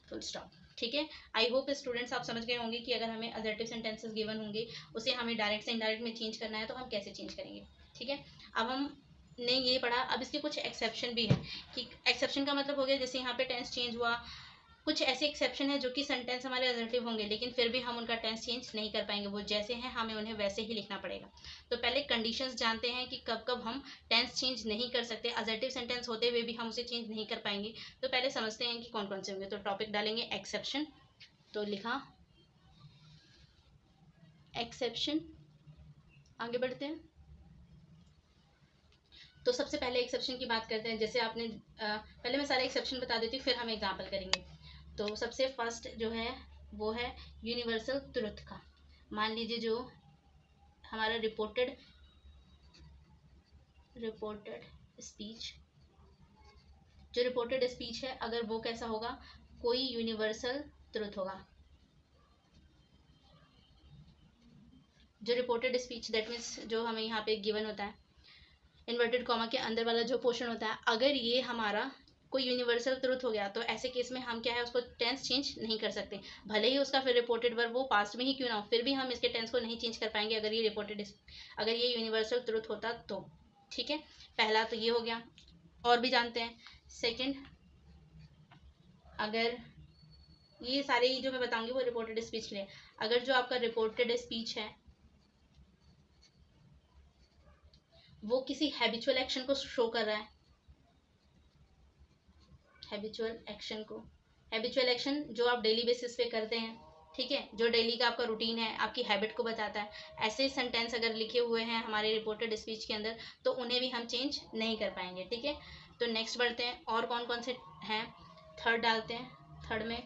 full stop, ठीक है। आई होप स्टूडेंट्स आप समझ गए होंगे कि अगर हमें असर्टिव सेंटेंसेस गिवन होंगे उसे हमें डायरेक्ट से इनडायरेक्ट में चेंज करना है तो हम कैसे चेंज करेंगे, ठीक है। अब हम ने ये पढ़ा, अब इसके कुछ एक्सेप्शन भी है, कि एक्सेप्शन का मतलब हो गया जैसे यहाँ पे टेंस चेंज हुआ, कुछ ऐसे एक्सेप्शन है जो कि सेंटेंस हमारे असर्टिव होंगे लेकिन फिर भी हम उनका टेंस चेंज नहीं कर पाएंगे, वो जैसे हैं हमें उन्हें वैसे ही लिखना पड़ेगा। तो पहले कंडीशंस जानते हैं कि कब कब हम टेंस चेंज नहीं कर सकते, असर्टिव सेंटेंस होते हुए भी हम उसे चेंज नहीं कर पाएंगे। तो पहले समझते हैं कि कौन कौन से होंगे। तो टॉपिक डालेंगे एक्सेप्शन, तो लिखा एक्सेप्शन, आगे बढ़ते हैं। तो सबसे पहले एक्सेप्शन की बात करते हैं, जैसे आपने पहले मैं सारे एक्सेप्शन बता देती हूँ फिर हम एग्जाम्पल करेंगे। तो सबसे फर्स्ट जो है वो है यूनिवर्सल ट्रुथ का। मान लीजिए जो हमारा रिपोर्टेड स्पीच, जो रिपोर्टेड स्पीच है अगर वो कैसा होगा, कोई यूनिवर्सल ट्रुथ होगा। जो रिपोर्टेड स्पीच दैट मीन्स जो हमें यहाँ पे गिवन होता है इन्वर्टेड कॉमा के अंदर वाला जो पोर्शन होता है, अगर ये हमारा कोई यूनिवर्सल ट्रुथ हो गया तो ऐसे केस में हम क्या है उसको टेंस चेंज नहीं कर सकते। भले ही उसका फिर रिपोर्टेड वर्ब वो पास्ट में ही क्यों ना हो, फिर भी हम इसके टेंस को नहीं चेंज कर पाएंगे अगर ये यूनिवर्सल ट्रुथ होता तो। ठीक है, पहला तो ये हो गया। और भी जानते हैं सेकंड, अगर ये सारे जो मैं बताऊंगी वो रिपोर्टेड स्पीच के लिए, अगर जो आपका रिपोर्टेड स्पीच है वो किसी हैबिचुअल एक्शन को शो कर रहा है, हैबिचुअल एक्शन जो आप डेली बेसिस पे करते हैं, ठीक है, जो डेली का आपका रूटीन है, आपकी हैबिट को बताता है, ऐसे सेंटेंस अगर लिखे हुए हैं हमारे रिपोर्टेड स्पीच के अंदर तो उन्हें भी हम चेंज नहीं कर पाएंगे। ठीक है, तो नेक्स्ट बढ़ते हैं और कौन कौन से हैं। थर्ड डालते हैं। थर्ड में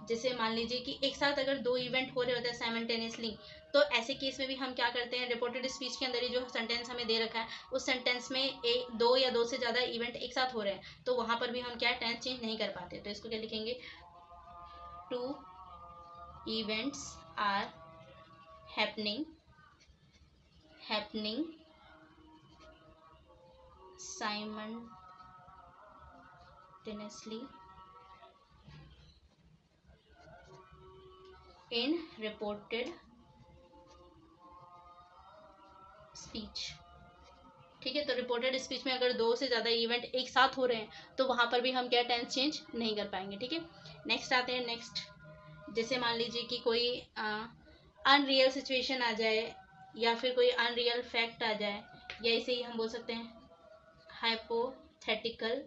जैसे मान लीजिए कि एक साथ अगर दो इवेंट हो रहे होते हैं साइमल्टेनियसली, तो ऐसे केस में भी हम क्या करते हैं, रिपोर्टेड स्पीच के अंदर ही जो सेंटेंस हमें दे रखा है उस सेंटेंस में दो या दो से ज़्यादा इवेंट एक साथ हो रहे हैं तो वहाँ पर भी हम क्या टेंस चेंज नहीं कर पाते। तो इसको क्या लिखेंगे, 2 events are happening simultaneously in reported speech। ठीक है, तो रिपोर्टेड स्पीच में अगर दो से ज़्यादा इवेंट एक साथ हो रहे हैं तो वहाँ पर भी हम क्या टेंस चेंज नहीं कर पाएंगे। ठीक है, नेक्स्ट आते हैं। नेक्स्ट जैसे मान लीजिए कि कोई अनरियल सिचुएशन आ जाए या फिर कोई अनरियल फैक्ट आ जाए, या इसे ही हम बोल सकते हैं हाइपोथेटिकल,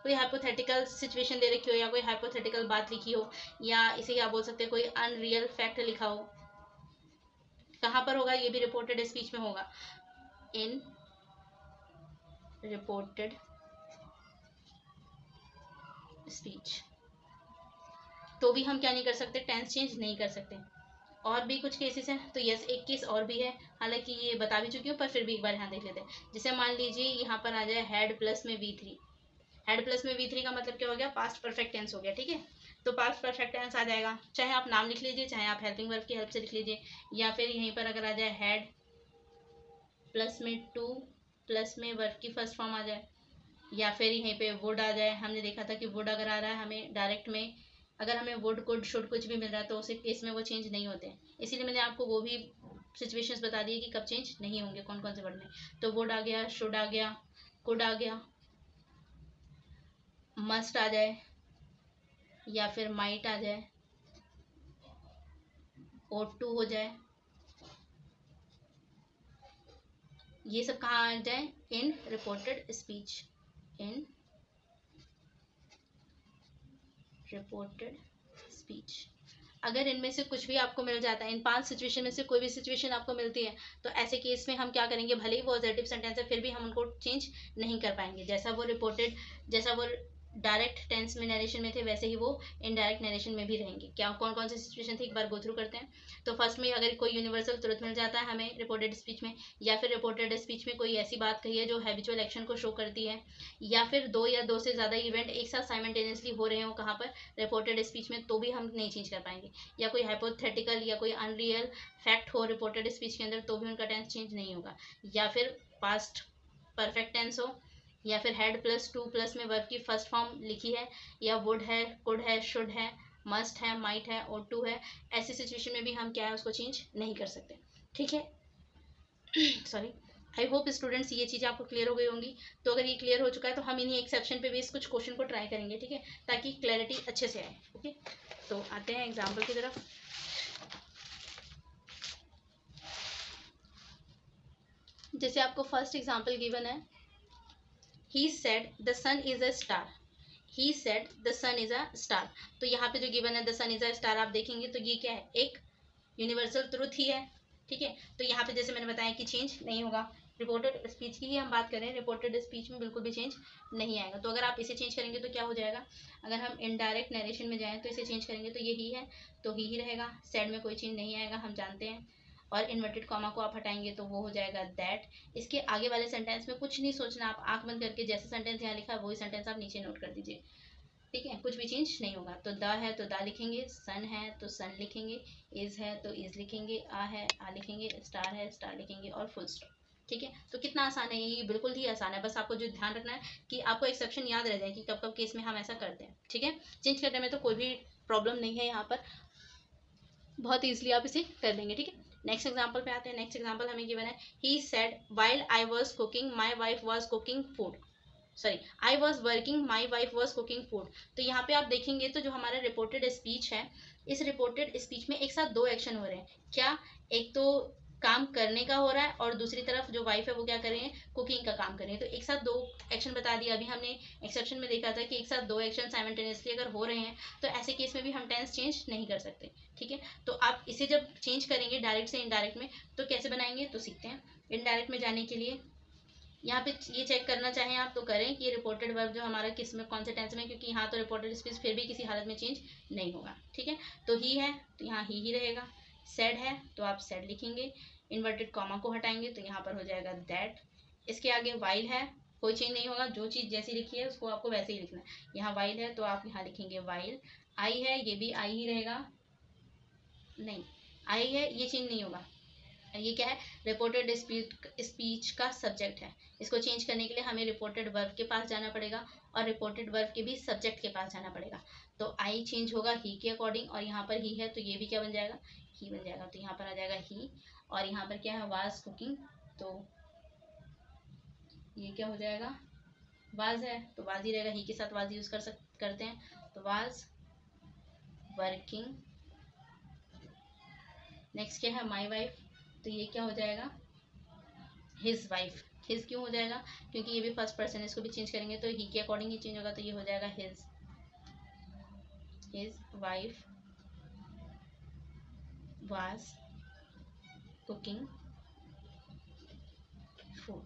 कोई हाइपोथेटिकल सिचुएशन दे रखी हो या कोई हाइपोथेटिकल बात लिखी हो, या इसे क्या बोल सकते हैं कोई अनरियल फैक्ट लिखा हो। कहाँ पर होगा, ये भी रिपोर्टेड स्पीच में होगा, इन रिपोर्टेड स्पीच। तो भी हम क्या नहीं कर सकते, टेंस चेंज नहीं कर सकते। और भी कुछ केसेस हैं, तो यस एक केस और भी है, हालांकि ये बता भी चुकी हूँ पर फिर भी एक बार यहाँ देख लेते हैं। जैसे मान लीजिए यहाँ पर आ जाए हैड प्लस में V3। हैड प्लस में V3 का मतलब क्या हो गया, पास्ट परफेक्ट टेंस हो गया। ठीक है, तो पास्ट परफेक्ट टेंस आ जाएगा, चाहे आप नाम लिख लीजिए चाहे आप हेल्पिंग वर्ब की हेल्प से लिख लीजिए, या फिर यहीं पर अगर आ जाए हैड प्लस में 2 प्लस में वर्ब की फर्स्ट फॉर्म आ जाए, या फिर यहीं पे वुड आ जाए। हमने देखा था कि वुड अगर आ रहा है हमें डायरेक्ट में, अगर हमें वुड कुड शुड कुछ भी मिल रहा है तो उस केस में वो चेंज नहीं होते हैं, इसीलिए मैंने आपको वो भी सिचुएशंस बता दी कि कब चेंज नहीं होंगे, कौन कौन से वर्ड में। तो वुड आ गया, शुड आ गया, कुड आ गया, मस्ट आ जाए, या फिर माइट आ जाए, ought to हो जाए, ये सब कहाँ आ जाए, इन रिपोर्टेड स्पीच, इन रिपोर्टेड स्पीच। अगर इनमें से कुछ भी आपको मिल जाता है, इन 5 सिचुएशन में से कोई भी सिचुएशन आपको मिलती है, तो ऐसे केस में हम क्या करेंगे, भले ही वो पॉजिटिव सेंटेंस है फिर भी हम उनको चेंज नहीं कर पाएंगे। जैसा वो डायरेक्ट टेंस में नरेशन में थे वैसे ही वो इनडायरेक्ट नरेशन में भी रहेंगे। क्या कौन कौन सी सिचुएशन थी एक बार गो थ्रू करते हैं। तो फर्स्ट में अगर कोई यूनिवर्सल ट्रुथ मिल जाता है हमें रिपोर्टेड स्पीच में, या फिर रिपोर्टेड स्पीच में कोई ऐसी बात कही है जो हैबिचुअल एक्शन को शो करती है, या फिर दो या दो से ज़्यादा इवेंट एक साथ साइमल्टेनियसली हो रहे हो कहाँ पर, रिपोर्टेड स्पीच में, तो भी हम नहीं चेंज कर पाएंगे। या कोई हाइपोथेटिकल या कोई अनरियल फैक्ट हो रिपोर्टेड स्पीच के अंदर तो भी उनका टेंस चेंज नहीं होगा। या फिर पास्ट परफेक्ट टेंस हो, या फिर हैड प्लस 2 प्लस में वर्ब की फर्स्ट फॉर्म लिखी है, या वुड है, कुड है, शुड है, मस्ट है, माइट है, ought to है, ऐसी सिचुएशन में भी हम क्या है उसको चेंज नहीं कर सकते। ठीक है, सॉरी। आई होप स्टूडेंट्स ये चीज़ आपको क्लियर हो गई होंगी। तो अगर ये क्लियर हो चुका है तो हम इन्हीं एक सेक्शन पे बेस कुछ क्वेश्चन को ट्राई करेंगे, ठीक है, ताकि क्लैरिटी अच्छे से आए। ओके, तो आते हैं एग्जाम्पल की तरफ। जैसे आपको फर्स्ट एग्जाम्पल गिवन है, he said the sun is a star, he said the sun is a star। तो यहाँ पे जो गिवन है the sun is a star, आप देखेंगे तो ये क्या है, एक यूनिवर्सल ट्रूथ ही है। ठीक है, तो यहाँ पे जैसे मैंने बताया कि चेंज नहीं होगा, रिपोर्टेड स्पीच की ही हम बात करें, रिपोर्टेड स्पीच में बिल्कुल भी चेंज नहीं आएगा। तो अगर आप इसे चेंज करेंगे तो क्या हो जाएगा, अगर हम इनडायरेक्ट नरेशन में जाएं तो इसे चेंज करेंगे तो ये ही है, तो ही रहेगा। सेड में कोई चेंज नहीं आएगा, हम जानते हैं। और इन्वर्टेड कॉमा को आप हटाएंगे तो वो हो जाएगा दैट। इसके आगे वाले सेंटेंस में कुछ नहीं सोचना, आप आंख बंद करके जैसे सेंटेंस यहाँ लिखा है वही सेंटेंस आप नीचे नोट कर दीजिए, ठीक है, कुछ भी चेंज नहीं होगा। तो द है तो दा लिखेंगे, सन है तो सन लिखेंगे, इज है तो इज लिखेंगे, आ है आ लिखेंगे, स्टार है स्टार लिखेंगे और फुल स्टॉप। ठीक है, तो कितना आसान है ये, बिल्कुल ही आसान है। बस आपको जो ध्यान रखना है कि आपको एक्सेप्शन याद रह जाए कि कब कब केस में हम ऐसा करते हैं। ठीक है, चेंज करने में तो कोई भी प्रॉब्लम नहीं है यहाँ पर, बहुत ईजिली आप इसे कर लेंगे। ठीक है, नेक्स्ट एग्जाम्पल पे आते हैं। नेक्स्ट एग्जाम्पल हमें गिवन है, he said while I was cooking my wife was cooking food, sorry I was working my wife was cooking food. तो यहाँ पे आप देखेंगे तो जो हमारा रिपोर्टेड स्पीच है, इस रिपोर्टेड स्पीच में एक साथ दो एक्शन हो रहे हैं। क्या, एक तो काम करने का हो रहा है और दूसरी तरफ जो वाइफ है वो क्या कर रही है, कुकिंग का काम कर रही है। तो एक साथ दो एक्शन बता दिया। अभी हमने एक्सेप्शन में देखा था कि एक साथ दो एक्शन साइमल्टेनियसली अगर हो रहे हैं तो ऐसे केस में भी हम टेंस चेंज नहीं कर सकते। ठीक है, तो आप इसे जब चेंज करेंगे डायरेक्ट से इनडायरेक्ट में तो कैसे बनाएंगे, तो सीखते हैं। इनडायरेक्ट में जाने के लिए यहाँ पे ये चेक करना चाहें आप तो करें कि रिपोर्टेड वर्ब जो हमारा किस में, कौन से टेंस में, क्योंकि यहाँ तो रिपोर्टेड स्पीच फिर भी किसी हालत में चेंज नहीं होगा। ठीक है, तो ही है तो यहाँ ही रहेगा, सेड है तो आप सेड लिखेंगे, इन्वर्टेड कॉमा को हटाएंगे तो यहाँ पर हो जाएगा दैट। इसके आगे वाइल है, कोई चेंज नहीं होगा, जो चीज़ जैसी लिखी है उसको आपको वैसे ही लिखना है। यहाँ वाइल है तो आप यहाँ लिखेंगे वाइल। आई है ये भी आई ही रहेगा, नहीं आई है ये चेंज नहीं होगा, ये क्या है, रिपोर्टेड स्पीच का सब्जेक्ट है। इसको चेंज करने के लिए हमें रिपोर्टेड वर्ब के पास जाना पड़ेगा और रिपोर्टेड वर्ब के भी सब्जेक्ट के पास जाना पड़ेगा। तो आई चेंज होगा ही के अकॉर्डिंग, और यहाँ पर ही है तो ये भी क्या बन जाएगा, ही बन जाएगा। तो यहाँ पर आ जाएगा ही, और यहाँ पर क्या है, वाज कुकिंग, तो ये क्या हो जाएगा, वाज है तो वाज ही रहेगा, ही के साथ वाज यूज करते हैं, तो वाज वर्किंग। नेक्स्ट क्या है, माई वाइफ, तो ये क्या हो जाएगा, हिज वाइफ। हिज क्यों हो जाएगा, क्योंकि ये भी फर्स्ट पर्सन है, इसको भी चेंज करेंगे तो ही के अकॉर्डिंग ही चेंज होगा, तो ये हो जाएगा his wife was cooking food.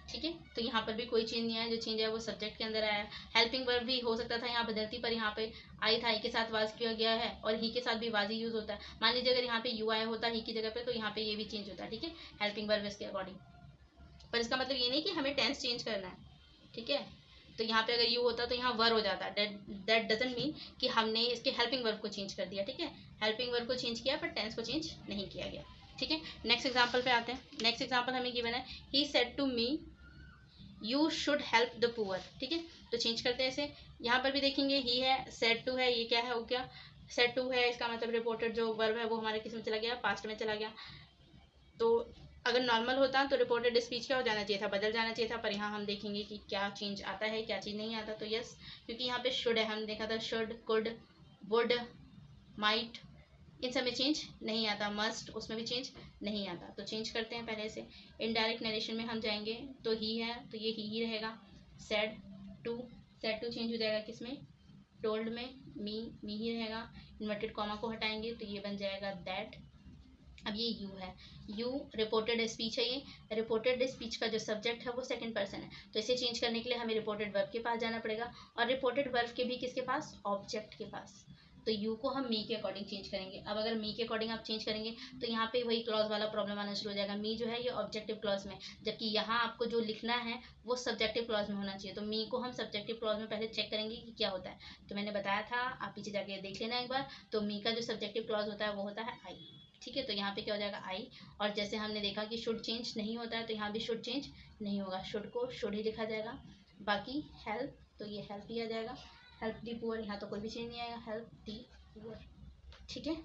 ठीक है, तो यहाँ पर भी कोई चेंज नहीं आया, जो चेंज है वो सब्जेक्ट के अंदर आया है। हेल्पिंग वर्ब भी हो सकता था यहाँ बदलती, पर यहाँ पे आई था, आई के साथ वाज किया गया है, और ही के साथ भी वाज ही यूज होता है। मान लीजिए अगर यहाँ पे यू आया होता ही की जगह पे तो यहाँ पे ये भी चेंज होता है। ठीक है, हेल्पिंग वर्ब इसके अकॉर्डिंग, पर इसका मतलब ये नहीं कि हमें टेंस चेंज करना है। ठीक है, तो यहाँ पे अगर यू होता तो यहाँ वर हो जाता, दैट डजंट मीन कि हमने इसके हेल्पिंग वर्ब को चेंज कर दिया। ठीक है, हेल्पिंग वर्ब को चेंज किया पर टेंस को चेंज नहीं किया गया। ठीक है, नेक्स्ट एग्जाम्पल पे आते हैं। नेक्स्ट एग्जाम्पल हमें गिवन है, he said to me you should help the poor. ठीक है, तो चेंज करते हैं इसे। यहाँ पर भी देखेंगे ही है, सेड टू है, ये क्या है, वो क्या, सेड टू है, इसका मतलब रिपोर्टेड जो वर्ब है वो हमारे किस में चला गया, पास्ट में चला गया। तो अगर नॉर्मल होता तो रिपोर्टेड स्पीच क्या हो जाना चाहिए था, बदल जाना चाहिए था, पर यहाँ हम देखेंगे कि क्या चेंज आता है क्या चीज़ नहीं आता। तो यस, क्योंकि यहाँ पे शुड है, हमने देखा था शुड, कुड, वुड, माइट, इन सब में चेंज नहीं आता। मस्ट, उसमें भी चेंज नहीं आता। तो चेंज करते हैं पहले से। इनडायरेक्ट नरेशन में हम जाएंगे तो ही है तो ये ही रहेगा। सेड टू चेंज हो जाएगा किसमें, टोल्ड में। मी ही रहेगा। इन्वर्टेड कॉमा को हटाएंगे तो ये बन जाएगा दैट। अब ये यू है, यू रिपोर्टेड स्पीच है, ये रिपोर्टेड स्पीच का जो सब्जेक्ट है वो सेकंड पर्सन है, तो इसे चेंज करने के लिए हमें रिपोर्टेड वर्ब के पास जाना पड़ेगा, और रिपोर्टेड वर्ब के भी किसके पास, ऑब्जेक्ट के पास। तो यू को हम मी के अकॉर्डिंग चेंज करेंगे। अब अगर मी के अकॉर्डिंग आप चेंज करेंगे तो यहाँ पे वही क्लॉज वाला प्रॉब्लम आना शुरू हो जाएगा। मी जो है ये ऑब्जेक्टिव क्लॉज में, जबकि यहाँ आपको जो लिखना है वो सब्जेक्टिव क्लॉज में होना चाहिए। तो मी को हम सब्जेक्टिव क्लॉज में पहले चेक करेंगे कि क्या होता है। तो मैंने बताया था, आप पीछे जाके देख लेना एक बार। तो मी का जो सब्जेक्टिव क्लॉज होता है वो होता है आई। ठीक है, तो यहाँ पे क्या हो जाएगा आई, और जैसे हमने देखा कि शुड चेंज नहीं होता है तो यहाँ भी शुड चेंज नहीं होगा, शुड को शुड ही लिखा जाएगा। बाकी हेल्प, तो ये हेल्प ही आ जाएगा, हेल्प दी पुअर, यहाँ तो कोई भी चेंज नहीं आएगा, हेल्प दी पुअर। ठीक है,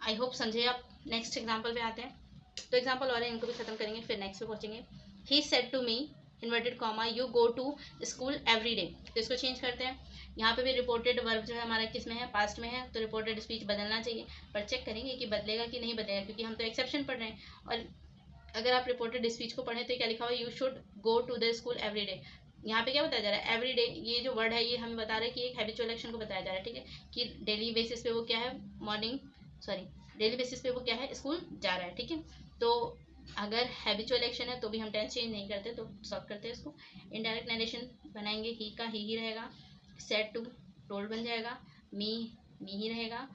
आई होप समझे आप। नेक्स्ट एग्जाम्पल पे आते हैं। तो एग्जाम्पल और है, इनको भी खत्म करेंगे फिर नेक्स्ट पे पहुंचेंगे। He said to me inverted comma you go to school every day. तो इसको चेंज करते हैं। यहाँ पे भी रिपोर्टेड वर्ब जो है हमारा किस में है, पास्ट में है, तो रिपोर्टेड स्पीच बदलना चाहिए, पर चेक करेंगे कि बदलेगा कि नहीं बदलेगा, क्योंकि हम तो एक्सेप्शन पढ़ रहे हैं। और अगर आप रिपोर्टेड स्पीच को पढ़ें तो क्या लिखा हुआ है, you should go to the school every day. यहाँ पे क्या बताया जा रहा है, एवरी डे, ये जो वर्ड है ये हमें बता रहा है कि एक हैबिचुअल एक्शन को बताया जा रहा है। ठीक है, कि डेली बेसिस पे वो क्या है, डेली बेसिस पे वो क्या है, स्कूल जा रहा है। ठीक है, तो अगर हैबिचुअल एक्शन है तो भी हम टेंस चेंज नहीं करते, तो सॉल्व करते हैं इसको। इनडायरेक्ट नरेशन बनाएंगे, ही का ही रहेगा, सेड टू टोल्ड बन जाएगा, मी ही रहेगा,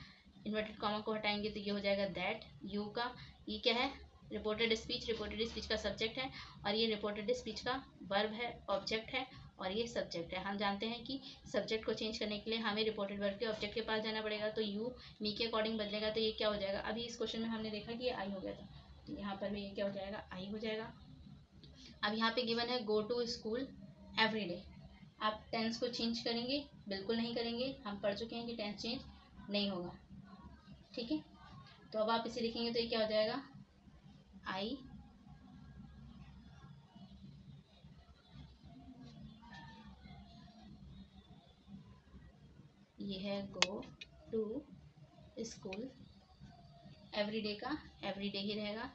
इन्वर्टेड कॉमा को हटाएंगे तो ये हो जाएगा दैट, यू का ये क्या है, रिपोर्टेड स्पीच का सब्जेक्ट है, और ये रिपोर्टेड स्पीच का वर्ब है, ऑब्जेक्ट है, और ये सब्जेक्ट है। हम जानते हैं कि सब्जेक्ट को चेंज करने के लिए हमें रिपोर्टेड वर्ब के ऑब्जेक्ट के पास जाना पड़ेगा, तो यू मी के अकॉर्डिंग बदलेगा, तो ये क्या हो जाएगा, अभी इस क्वेश्चन में हमने देखा कि ये आई हो गया था, तो यहाँ पर भी ये क्या हो जाएगा, आई हो जाएगा। अब यहाँ पे गिवन है go to school every day, आप टेंस को चेंज करेंगे, बिल्कुल नहीं करेंगे, हम पढ़ चुके हैं कि टेंस चेंज नहीं होगा, ठीक है। तो अब आप इसे लिखेंगे तो ये क्या हो जाएगा, आई ये है go to school, every day का एवरी डे ही रहेगा,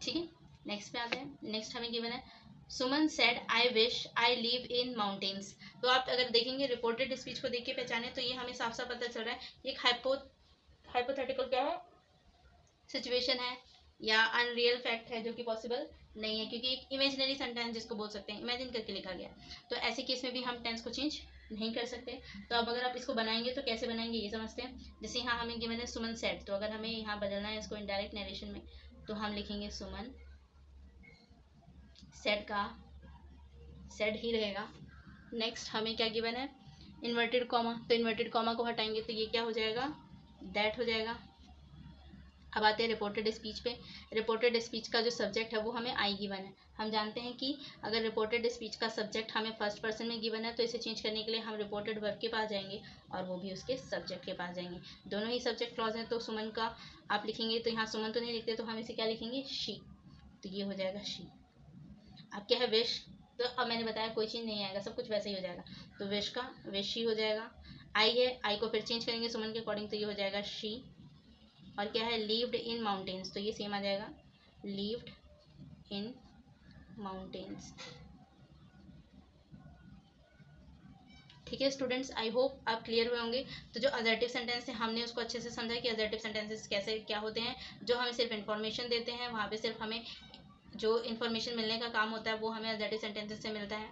ठीक है। नेक्स्ट पे आते हैं। नेक्स्ट हमें गिवन है Suman said I wish I live in mountains. तो आप अगर देखेंगे रिपोर्टेड स्पीच को देख के पहचाने तो ये हमें साफ साफ पता चल रहा है एक हाइपोथेटिकल क्या है, सिचुएशन है या अनरियल फैक्ट है जो कि पॉसिबल नहीं है, क्योंकि एक इमेजिनरी सेंटेंस जिसको बोल सकते हैं, इमेजिन करके लिखा गया, तो ऐसे केस में भी हम टेंस को चेंज नहीं कर सकते। तो अब अगर आप इसको बनाएंगे तो कैसे बनाएंगे ये समझते हैं। जैसे यहाँ हमें गिवन है सुमन सेड, तो अगर हमें यहाँ बदलना है इसको इनडायरेक्ट नरेशन में, तो हम लिखेंगे सुमन सेड का सेड ही रहेगा। नेक्स्ट हमें क्या गिवन है, इन्वर्टेड कॉमा, तो इन्वर्टेड कॉमा को हटाएंगे तो ये क्या हो जाएगा, दैट हो जाएगा। अब आते हैं रिपोर्टेड स्पीच पे। रिपोर्टेड स्पीच का जो सब्जेक्ट है वो हमें आई गिवन है। हम जानते हैं कि अगर रिपोर्टेड स्पीच का सब्जेक्ट हमें फर्स्ट पर्सन में गिवन है तो इसे चेंज करने के लिए हम रिपोर्टेड वर्ब के पास जाएंगे और वो भी उसके सब्जेक्ट के पास जाएंगे। दोनों ही सब्जेक्ट क्लॉज हैं, तो सुमन का आप लिखेंगे तो यहाँ सुमन तो नहीं लिखते, तो हम इसे क्या लिखेंगे, शी, तो ये हो जाएगा शी। अब क्या है विश, तो अब मैंने बताया कोई चीज़ नहीं आएगा, सब कुछ वैसे ही हो जाएगा, तो विश का विश ही हो जाएगा। आई है, आई को फिर चेंज करेंगे सुमन के अकॉर्डिंग, तो ये हो जाएगा शी। और क्या है, लिव्ड इन माउंटेन्स, तो ये सेम आ जाएगा, लिव्ड इन माउंटेन्स। ठीक है स्टूडेंट्स, आई होप आप क्लियर हुए होंगे। तो जो असर्टिव सेंटेंस है हमने उसको अच्छे से समझा कि असर्टिव सेंटेंसेस कैसे क्या होते हैं, जो हमें सिर्फ इन्फॉर्मेशन देते हैं, वहाँ पे सिर्फ हमें जो इन्फॉर्मेशन मिलने का काम होता है वो हमें असर्टिव सेंटेंसेस से मिलता है।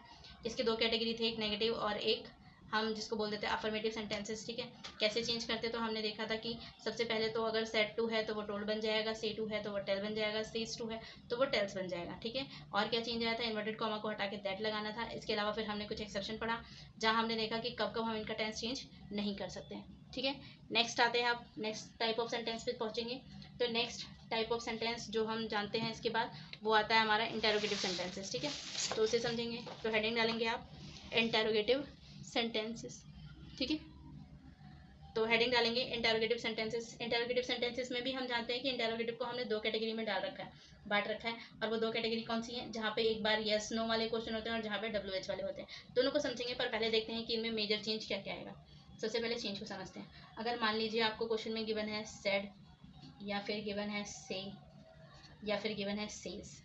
इसके दो कैटेगरी थे, एक नेगेटिव और एक हम जिसको बोल देते हैं अफर्मेटिव सेंटेंसेस, ठीक है। कैसे चेंज करते तो हमने देखा था कि सबसे पहले तो अगर सेड टू है तो वो टोल्ड बन जाएगा, से टू है तो वो टेल बन जाएगा, सेज टू है तो वो टेल्स बन जाएगा, ठीक है। और क्या चेंज आया था, इन्वर्टेड कॉमा को हटा के दैट लगाना था। इसके अलावा फिर हमने कुछ एक्सेप्शन पढ़ा जहाँ हमने देखा कि कब कब हम इनका टेंस चेंज नहीं कर सकते हैं, ठीक है। नेक्स्ट आते हैं, आप नेक्स्ट टाइप ऑफ सेंटेंस पे पहुँचेंगे। तो नेक्स्ट टाइप ऑफ सेंटेंस जो हम जानते हैं इसके बाद वो आता है हमारा इंटेरोगेटिव सेंटेंसेस, ठीक है। तो उसे समझेंगे, तो हेडिंग डालेंगे आप इंटेरोगेटिव सेंटेंसेस, ठीक है। तो हेडिंग डालेंगे इंटेरोगेटिव सेंटेंसेस। इंटेरोगेटिव सेंटेंसेस में भी हम जानते हैं कि इंटेरोगेटिव को हमने दो कैटेगरी में डाल रखा है, बांट रखा है, और वो दो कैटेगरी कौन सी हैं, जहाँ पे एक बार यस नो वाले क्वेश्चन होते हैं और जहाँ पे WH वाले होते हैं। दोनों को समझेंगे, पर पहले देखते हैं कि इनमें मेजर चेंज क्या क्या आएगा। सबसे पहले चेंज को समझते हैं। अगर मान लीजिए आपको क्वेश्चन में गिवन है सेड, या फिर गिवन है से, या फिर गिवन है सेज।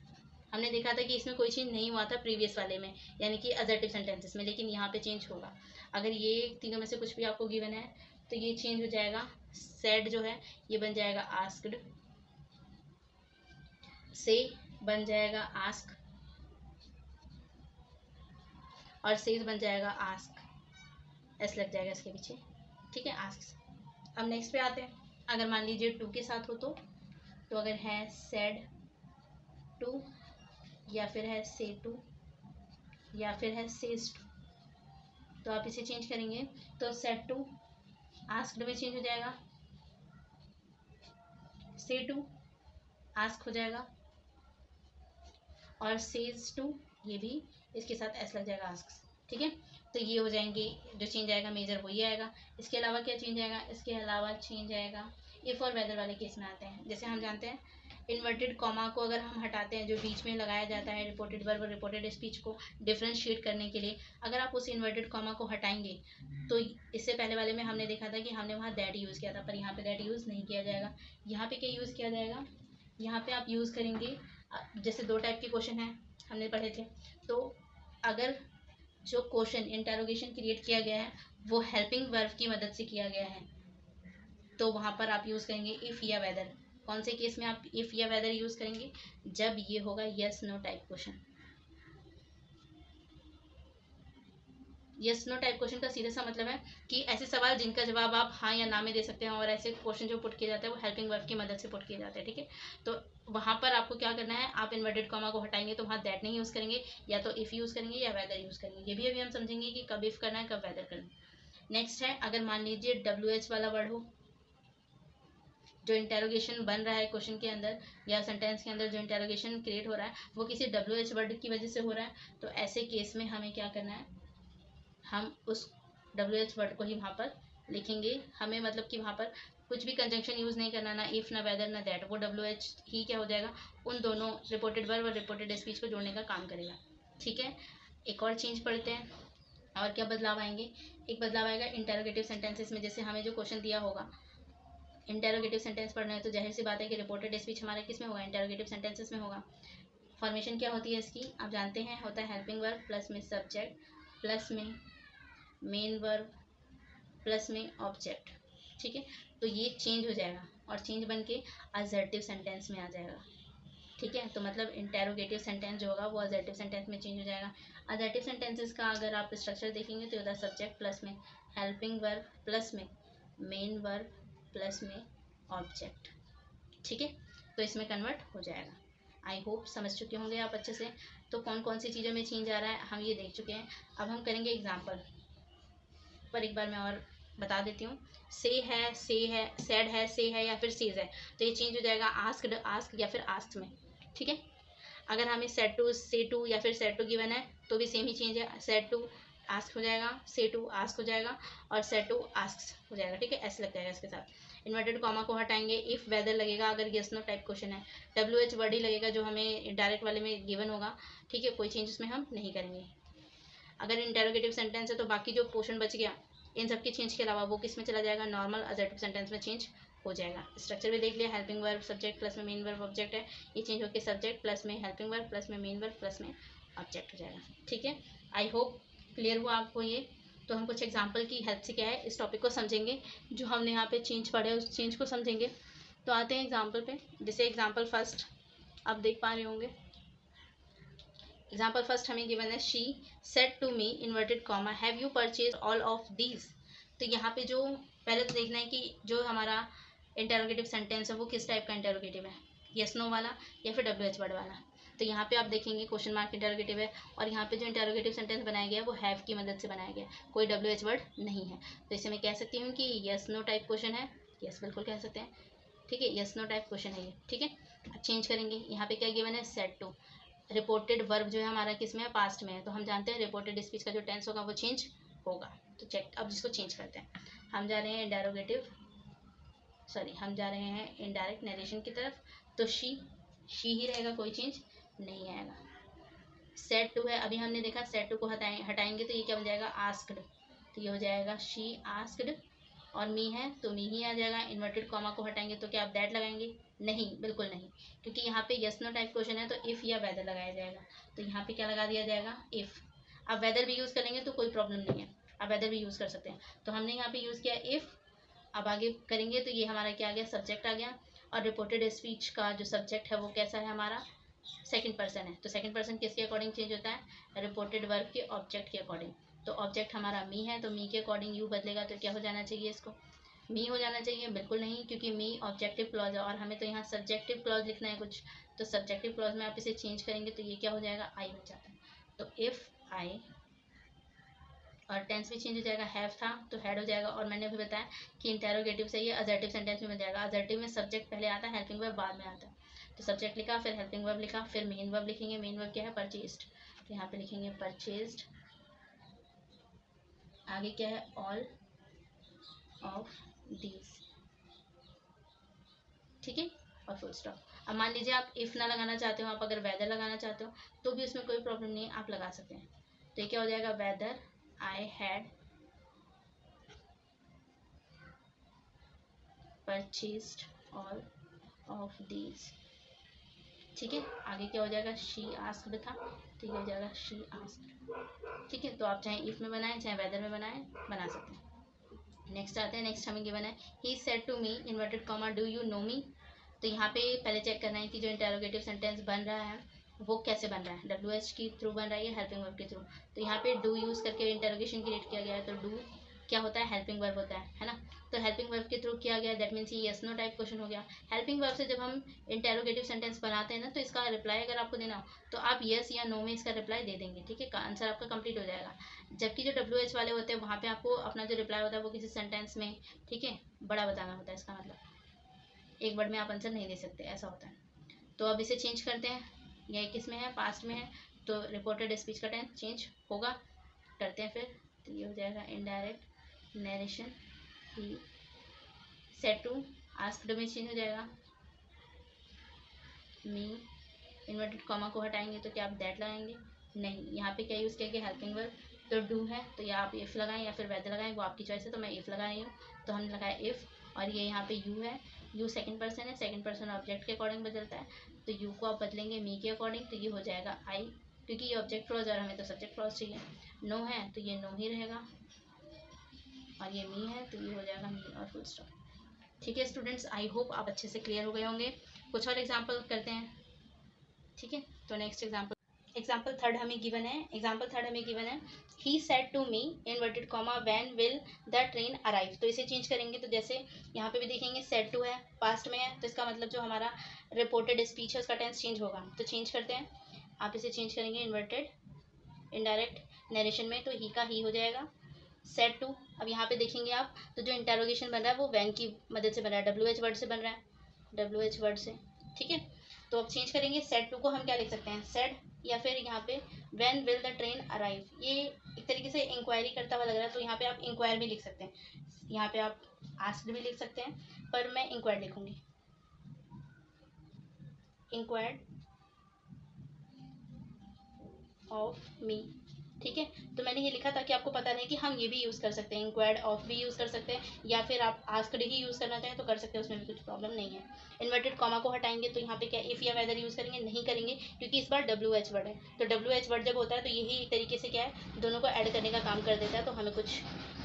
हमने देखा था कि इसमें कोई चेंज नहीं हुआ था प्रीवियस वाले में, यानी कि असर्टिव सेंटेंसेस में, लेकिन यहाँ पे चेंज होगा। अगर ये तीनों में से कुछ भी आपको गिवन है तो ये चेंज हो जाएगा, सेड जो है ये बन जाएगा आस्क्ड, से बन जाएगा आस्क, और सेज बन जाएगा आस्क, एस लग जाएगा इसके पीछे, ठीक है, आस्क। अब नेक्स्ट पे आते हैं। अगर मान लीजिए टू के साथ हो तो अगर है सेड टू, या फिर है से टू, या फिर है सेज टू, तो आप इसे चेंज करेंगे तो सेड टू आस्क्ड में चेंज हो जाएगा, से टू आस्क हो जाएगा, और सेज टू ये भी इसके साथ एस लग जाएगा आस्क, ठीक है। तो ये हो जाएंगे, जो चेंज आएगा मेजर वही आएगा। इसके अलावा क्या चेंज आएगा, इसके अलावा चेंज आएगा इफ और वेदर वाले केस में आते हैं। जैसे हम जानते हैं इन्वर्टेड कॉमा को अगर हम हटाते हैं जो बीच में लगाया जाता है रिपोर्टेड वर्ब और रिपोर्टेड स्पीच को डिफ्रेंशिएट करने के लिए, अगर आप उस इन्वर्टेड कॉमा को हटाएंगे तो इससे पहले वाले में हमने देखा था कि हमने वहाँ दैट यूज़ किया था, पर यहाँ पे दैट यूज़ नहीं किया जाएगा। यहाँ पे क्या यूज़ किया जाएगा, यहाँ पे आप यूज़ करेंगे, जैसे दो टाइप के क्वेश्चन हैं हमने पढ़े थे, तो अगर जो क्वेश्चन इंटेरोगेशन क्रिएट किया गया है वो हेल्पिंग वर्ब की मदद से किया गया है तो वहाँ पर आप यूज़ करेंगे इफ़ या वेदर, कौन से केस में आप इफ़ या वेदर यूज़ करेंगे? जब ये होगा yes no type question. Yes no type question का सीधा सा मतलब है कि ऐसे सवाल जिनका जवाब आप हाँ या ना में दे सकते हैं, और ऐसे क्वेश्चन जो पुट किए जाते हैं वो हेल्पिंग वर्ब की मदद से पुट किए जाते हैं, ठीक है। तो वहाँ पर आपको क्या करना है, आप इन्वर्टेड कॉमा को हटाएंगे तो वहाँ दैट नहीं यूज़ करेंगे, या तो इफ़ यूज़ करेंगे या वेदर यूज़ करेंगे। ये भी अभी हम समझेंगे कि कब इफ़ करना है, कब वेदर करना है। नेक्स्ट है, अगर मान लीजिए WH वाला वर्ड हो, जो इंटेरोगेशन बन रहा है क्वेश्चन के अंदर या सेंटेंस के अंदर, जो इंटेरोगेशन क्रिएट हो रहा है वो किसी WH वर्ड की वजह से हो रहा है, तो ऐसे केस में हमें क्या करना है, हम उस WH वर्ड को ही वहाँ पर लिखेंगे। हमें मतलब कि वहाँ पर कुछ भी कंजंक्शन यूज़ नहीं करना, ना इफ़, ना वेदर, ना दैट। वो WH ही क्या हो जाएगा, उन दोनों रिपोर्टेड वर्ब और रिपोर्टेड स्पीच को जोड़ने का काम करेगा, ठीक है। एक और चेंज पढ़ते हैं, और क्या बदलाव आएंगे। एक बदलाव आएगा इंटेरोगेटिव सेंटेंसेस में। जैसे हमें जो क्वेश्चन दिया होगा, इंटेरोगेटिव सेंटेंस पढ़ना है, तो जाहिर सी बात है कि रिपोर्टेड स्पीच हमारा किस में होगा, इंटेरोगेटिव सेंटेंसेस में होगा। फॉर्मेशन क्या होती है इसकी, आप जानते हैं, होता है हेल्पिंग वर्ब प्लस में सब्जेक्ट प्लस में मेन वर्ब प्लस में ऑब्जेक्ट, ठीक है। तो ये चेंज हो जाएगा और चेंज बन के असर्टिव सेंटेंस में आ जाएगा, ठीक है। तो मतलब इंटेरोगेटिव सेंटेंस जो होगा वो असर्टिव सेंटेंस में चेंज हो जाएगा। असर्टिव सेंटेंसेस का अगर आप स्ट्रक्चर देखेंगे तो होता है सब्जेक्ट प्लस में हेल्पिंग वर्ब प्लस में मेन वर्ब प्लस में ऑब्जेक्ट, ठीक है। तो इसमें कन्वर्ट हो जाएगा। आई होप समझ चुके होंगे आप अच्छे से। तो कौन कौन सी चीज़ों में चेंज आ रहा है हम ये देख चुके हैं। अब हम करेंगे एग्जाम्पल पर। एक बार मैं और बता देती हूँ, से है, सेड है, से है या फिर सेज है, तो ये चेंज हो जाएगा आस्क्ड, आस्क या फिर आस्क्ड में, ठीक है। अगर हमें सेड टू, से टू या फिर सेड टू गिवन है तो भी सेम ही चेंज है, सेड टू आस्क हो जाएगा, से टू आस्क हो जाएगा और सेड टू आस्क हो जाएगा, ठीक है। ऐसे लग जाएगा इसके साथ। इन्वर्टेड कॉमा को हटाएंगे, इफ़ वेदर लगेगा अगर यस नो टाइप क्वेश्चन है, WH वर्ड ही लगेगा जो हमें डायरेक्ट वाले में गिवन होगा, ठीक है। कोई चेंज उसमें हम नहीं करेंगे। अगर इंटेरोगेटिव सेंटेंस है तो बाकी जो पोर्शन बच गया इन सब के चेंज के अलावा वो किस में चला जाएगा, नॉर्मल असर्टिव सेंटेंस में चेंज हो जाएगा। स्ट्रक्चर भी देख लिया, हेल्पिंग वर्ब सब्जेक्ट प्लस में मेन वर्ब ऑब्जेक्ट है, ये चेंज होकर सब्जेक्ट प्लस में हेल्पिंग वर्ब प्लस में मेन वर्ब प्लस में ऑब्जेक्ट हो जाएगा, ठीक है। आई होप क्लियर हुआ आपको ये। तो हम कुछ एग्जाम्पल की हेल्प से क्या है इस टॉपिक को समझेंगे, जो हमने यहाँ पे चेंज पढ़े उस चेंज को समझेंगे। तो आते हैं एग्जाम्पल पे। जैसे एग्जाम्पल फर्स्ट आप देख पा रहे होंगे, एग्जाम्पल फर्स्ट हमें गिवन है, she said to me inverted comma have you purchase all of these. तो यहाँ पे जो पहले तो देखना है कि जो हमारा इंटेरोगेटिव सेंटेंस है वो किस टाइप का इंटेरोगेटिव है, यस नो वाला या फिर WH वर्ड वाला। तो यहाँ पे आप देखेंगे क्वेश्चन मार्क इंटेरोगेटिव है, और यहाँ पे जो इंटेरोगेटिव सेंटेंस बनाया गया है वो हैव की मदद से बनाया गया है, कोई WH वर्ड नहीं है। तो इसे मैं कह सकती हूँ कि यस नो टाइप क्वेश्चन है, यस बिल्कुल कह सकते हैं, ठीक है। यस नो टाइप क्वेश्चन है ये, ठीक है। अब चेंज करेंगे, यहाँ पे क्या गिवन है, सेड टू। रिपोर्टेड वर्ब जो है हमारा किस में है, पास्ट में है, तो हम जानते हैं रिपोर्टेड स्पीच का जो टेंस होगा वो चेंज होगा। तो चेक, अब जिसको चेंज करते हैं, हम जा रहे हैं हम जा रहे हैं इनडायरेक्ट नरेशन की तरफ। तो शी ही रहेगा, कोई चेंज नहीं आएगा। सेड टू है, अभी हमने देखा सेड टू को हटाएंगे तो ये क्या बन जाएगा, आस्क्ड। तो ये हो जाएगा शी आस्क्ड, और मी है तो मी ही आ जाएगा। इन्वर्टेड कॉमा को हटाएंगे तो क्या आप दैट लगाएंगे, नहीं बिल्कुल नहीं, क्योंकि यहाँ पे यस नो टाइप क्वेश्चन है तो इफ़ या वेदर लगाया जाएगा। तो यहाँ पे क्या लगा दिया जाएगा, इफ़। अब वेदर भी यूज़ करेंगे तो कोई प्रॉब्लम नहीं है, आप वेदर भी यूज़ कर सकते हैं। तो हमने यहाँ पे यूज़ किया इफ़। अब आगे करेंगे तो ये हमारा क्या आ गया, सब्जेक्ट आ गया। और रिपोर्टेड स्पीच का जो सब्जेक्ट है वो कैसा है हमारा, सेकंड पर्सन है। तो सेकंड पर्सन किसके अकॉर्डिंग चेंज होता है, रिपोर्टेड वर्ब के ऑब्जेक्ट के अकॉर्डिंग। तो ऑब्जेक्ट हमारा मी है तो मी के अकॉर्डिंग यू बदलेगा, तो क्या हो जाना चाहिए, इसको मी हो जाना चाहिए, बिल्कुल नहीं, क्योंकि मी ऑब्जेक्टिव क्लॉज है और हमें तो यहाँ सब्जेक्टिव क्लॉज लिखना है कुछ। तो सब्जेक्टिव क्लॉज में आप इसे चेंज करेंगे तो ये क्या हो जाएगा, आई हो जाता है। तो इफ़ आई, और टेंस भी चेंज हो जाएगा, हैव था तो हैड हो जाएगा। और मैंने अभी बताया कि इंटेरोगेटिव से ये असर्टिव सेंटेंस में बन जाएगा। असर्टिव में सब्जेक्ट पहले आता है, हेल्पिंग वर्ब बाद में आता है। तो सब्जेक्ट लिखा, फिर हेल्पिंग वर्ब लिखा, फिर मेन वर्ब लिखेंगे। मेन वर्ब क्या है, परचेज्ड। तो यहाँ पे लिखेंगे परचेज्ड, आगे क्या है, ऑल ऑफ दीज, ठीक है, और फुल स्टॉप। अब मान लीजिए आप इफ़ ना लगाना चाहते हो, आप अगर वेदर लगाना चाहते हो तो भी उसमें कोई प्रॉब्लम नहीं है, आप लगा सकते हैं। तो ये क्या हो जाएगा, whether I had purchased all of these, ठीक है। आगे क्या हो जाएगा, शी आस्क्ड था तो ये हो जाएगा शी आस्क्ड, ठीक है। तो आप चाहे इफ़ में बनाएं चाहे वेदर में बनाएं, बना सकते हैं। नेक्स्ट आते हैं, नेक्स्ट हमें गिवन है, he said to me inverted comma do you know me. तो यहाँ पे पहले चेक करना है कि जो इंटेरोगेटिव सेंटेंस बन रहा है वो कैसे बन रहा है, WH के थ्रू बन रहा है या हेल्पिंग वर्ब के थ्रू। तो यहाँ पे डू यूज़ करके इंटेरोगेशन क्रिएट किया गया है, तो डू क्या होता है, हेल्पिंग वर्ब होता है ना। तो हेल्पिंग वर्ब के थ्रू किया गया, दैट मीन्स ये यस नो टाइप क्वेश्चन हो गया। हेल्पिंग वर्ब से जब हम इंटेरोगेटिव सेंटेंस बनाते हैं ना, तो इसका रिप्लाई अगर आपको देना हो तो आप यस या नो में इसका रिप्लाई दे देंगे, ठीक है, आंसर आपका कंप्लीट हो जाएगा। जबकि जो WH वाले होते हैं वहाँ पे आपको अपना जो रिप्लाई होता है वो किसी सेंटेंस में, ठीक है, बड़ा बताना होता है। इसका मतलब एक वर्ड में आप आंसर नहीं दे सकते, ऐसा होता है। तो अब इसे चेंज करते हैं, यह किस में है, पास्ट में है, तो रिपोर्टेड स्पीच का टेंस चेंज होगा, करते हैं फिर। तो ये हो जाएगा indirect narration, he said to, asked में चेंज हो जाएगा, मी, इन्वर्टेड कॉमा को हटाएंगे तो क्या आप दैट लगाएंगे, नहीं, यहाँ पे क्या यूज़ किया गया, हेल्पिंग वर्ब, तो डू है तो या आप इफ़ लगाएं या फिर वेदर लगाएं, वो आपकी चॉइस है। तो मैं इफ़ लगा रही हूँ, तो हमने लगाया इफ़, और ये यहाँ पे यू है, यू सेकंड पर्सन है, सेकंड पर्सन ऑब्जेक्ट के अकॉर्डिंग बदलता है, तो यू को आप बदलेंगे मी के अकॉर्डिंग, तो ये हो जाएगा आई, क्योंकि ये ऑब्जेक्ट क्लॉज और हमें तो सब्जेक्ट क्लॉज चाहिए। नो है तो ये नो ही रहेगा, और ये मी है तो ये हो जाएगा मी और फुल स्टॉप। ठीक है स्टूडेंट्स, आई होप आप अच्छे से क्लियर हो गए होंगे। कुछ और एग्जाम्पल करते हैं, ठीक है। तो नेक्स्ट एग्जाम्पल थर्ड हमें गिवन है, he said to me inverted comma when will the train arrive. तो इसे चेंज करेंगे, तो जैसे यहाँ पे भी देखेंगे सेड टू है, पास्ट में है, तो इसका मतलब जो हमारा रिपोर्टेड स्पीच है उसका टेंस चेंज होगा। तो चेंज करते हैं, आप इसे चेंज करेंगे इन्वर्टेड इनडायरेक्ट नरेशन में, तो ही का ही हो जाएगा, सेड टू। अब यहाँ पे देखेंगे आप, तो जो इंटेरोगेशन बन रहा है वो वैन की मदद से बन रहा है, WH वर्ड से बन रहा है, WH वर्ड से, ठीक है। तो अब चेंज करेंगे, सेड टू को हम क्या लिख सकते हैं, सेड, या फिर यहाँ पे when will the train arrive. ये एक तरीके से इंक्वायरी करता हुआ लग रहा है, तो यहाँ पे आप इंक्वायर भी लिख सकते हैं, यहाँ पे आप आस्क्ड भी लिख सकते हैं, पर मैं इंक्वायर्ड लिखूंगी, इंक्वायर्ड ऑफ मी, ठीक है। तो मैंने ये लिखा था कि आपको पता नहीं कि हम ये भी यूज़ कर सकते हैं, इंक्वायर्ड ऑफ भी यूज़ कर सकते हैं, या फिर आप आस्क्ड ही यूज़ करना चाहें तो कर सकते हैं, उसमें भी कुछ प्रॉब्लम नहीं है। इन्वर्टेड कॉमा को हटाएंगे तो यहाँ पे क्या इफ़ या वेदर यूज़ करेंगे, नहीं करेंगे, क्योंकि इस बार WH वर्ड है। तो WH वर्ड जब होता है तो यही एक तरीके से क्या है, दोनों को ऐड करने का काम कर देता है, तो हमें कुछ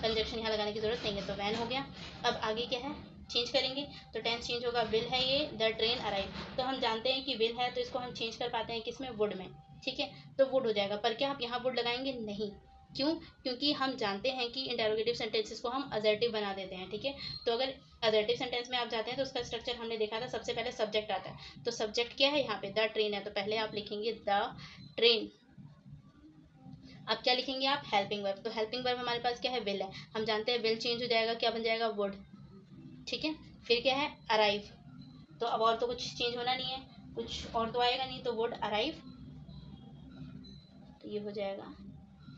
कंजक्शन यहाँ लगाने की जरूरत नहीं है। तो वैन हो गया। अब आगे क्या है, चेंज करेंगे, तो टेंस चेंज होगा, विल है ये, द ट्रेन अराइव। तो हम जानते हैं कि विल है तो इसको हम चेंज कर पाते हैं किसमें, वुड में, ठीक है, तो वुड हो जाएगा। पर क्या आप यहाँ वुड लगाएंगे, नहीं, क्यों, क्योंकि हम जानते हैं कि इंटेरोगेटिव सेंटेंसेस को हम अजर्टिव बना देते हैं, ठीक है। तो अगर अजर्टिव सेंटेंस में आप जाते हैं तो उसका स्ट्रक्चर हमने देखा था, सबसे पहले सब्जेक्ट आता है, तो सब्जेक्ट क्या है यहाँ पे, द ट्रेन है, तो पहले आप लिखेंगे द ट्रेन। अब क्या लिखेंगे आप, हेल्पिंग वर्ब, तो हेल्पिंग वर्ब हमारे पास क्या है, विल है, हम जानते हैं विल चेंज हो जाएगा, क्या बन जाएगा, वुड, ठीक है। फिर क्या है, अराइव, तो अब और तो कुछ चेंज होना नहीं है, कुछ और तो आएगा नहीं, तो वुड अराइव, तो ये हो जाएगा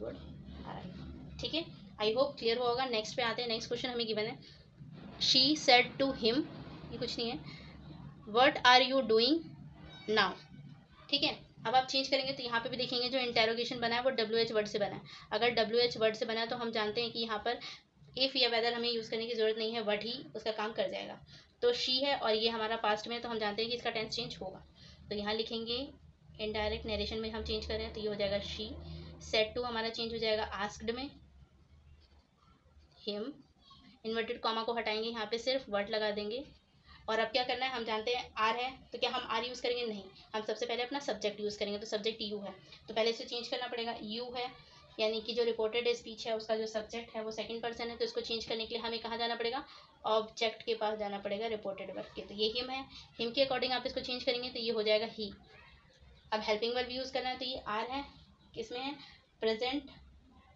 वुड अराइव, ठीक है। आई होप क्लियर हुआ होगा। नेक्स्ट पे आते हैं, नेक्स्ट क्वेश्चन हमें गिवन है, शी सेड टू हिम, ये कुछ नहीं है, what are you doing now, ठीक है। अब आप चेंज करेंगे तो यहाँ पे भी देखेंगे जो इंटेरोगेशन बना है वो WH वर्ड से बना है। अगर WH वर्ड से बना है तो हम जानते हैं कि यहाँ पर इफ़ या वेदर हमें यूज़ करने की ज़रूरत नहीं है, वर्ड ही उसका काम कर जाएगा। तो शी है और ये हमारा पास्ट में है, तो हम जानते हैं कि इसका टेंस चेंज होगा, तो यहाँ लिखेंगे इनडायरेक्ट नरेशन में हम चेंज करें तो ये हो जाएगा शी, सेड टू हमारा चेंज हो जाएगा आस्क्ड में, हिम, इन्वर्टेड कॉमा को हटाएंगे, यहाँ पे सिर्फ वर्ड लगा देंगे। और अब क्या करना है, हम जानते हैं आर है, तो क्या हम आर यूज़ करेंगे, नहीं, हम सबसे पहले अपना सब्जेक्ट यूज़ करेंगे, तो सब्जेक्ट यू है, तो पहले इसे चेंज करना पड़ेगा, यू है, यानी कि जो रिपोर्टेड स्पीच है उसका जो सब्जेक्ट है वो सेकंड पर्सन है, तो इसको चेंज करने के लिए हमें कहाँ जाना पड़ेगा, ऑब्जेक्ट के पास जाना पड़ेगा, रिपोर्टेड वर्ब के, तो ये हिम है, हिम के अकॉर्डिंग आप इसको चेंज करेंगे तो ये हो जाएगा ही। अब हेल्पिंग वर्ब यूज़ करना है, तो ये आर है, किसमें है, प्रेजेंट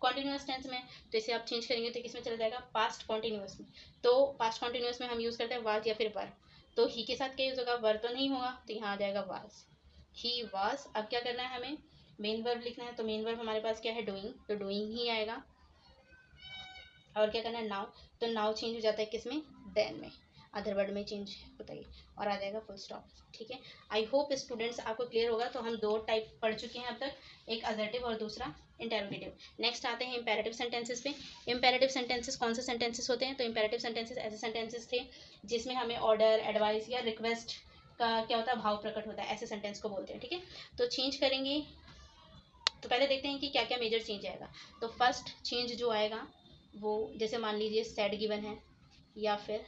कॉन्टिन्यूस टेंस में, तो इसे आप चेंज करेंगे तो किसमें चला जाएगा, पास्ट कॉन्टिन्यूस में। तो पास्ट कॉन्टिन्यूस में हम यूज़ करते हैं वाज या फिर वर, तो ही के साथ क्या यूज़ होगा, वर तो नहीं होगा, तो यहाँ आ जाएगा वाज, ही वाज। अब क्या करना है, हमें मेन वर्ब लिखना है, तो मेन वर्ब हमारे पास क्या है, डूइंग, तो डूइंग ही आएगा। और क्या करना है, नाउ, तो नाउ चेंज हो जाता है किसमें, देन में, अदर वर्ड में चेंज होता है और आ जाएगा फुल स्टॉप, ठीक है। आई होप स्टूडेंट्स आपको क्लियर होगा। तो हम दो टाइप पढ़ चुके हैं अब तक, एक असर्टिव और दूसरा इंटेरोगेटिव। नेक्स्ट आते हैं इंपेरेटिव सेंटेंसेस पे। इंपेरेटिव सेंटेंसेस कौन से सेंटेंसेस होते हैं, तो इंपेरेटिव सेंटेंसेस ऐसे सेंटेंसेस थे जिसमें हमें ऑर्डर, एडवाइस या रिक्वेस्ट का क्या होता है, भाव प्रकट होता है, ऐसे सेंटेंस को बोलते हैं, ठीक है। तो चेंज करेंगे, तो पहले देखते हैं कि क्या क्या मेजर चेंज आएगा। तो फर्स्ट चेंज जो आएगा वो, जैसे मान लीजिए सेड गिवन है या फिर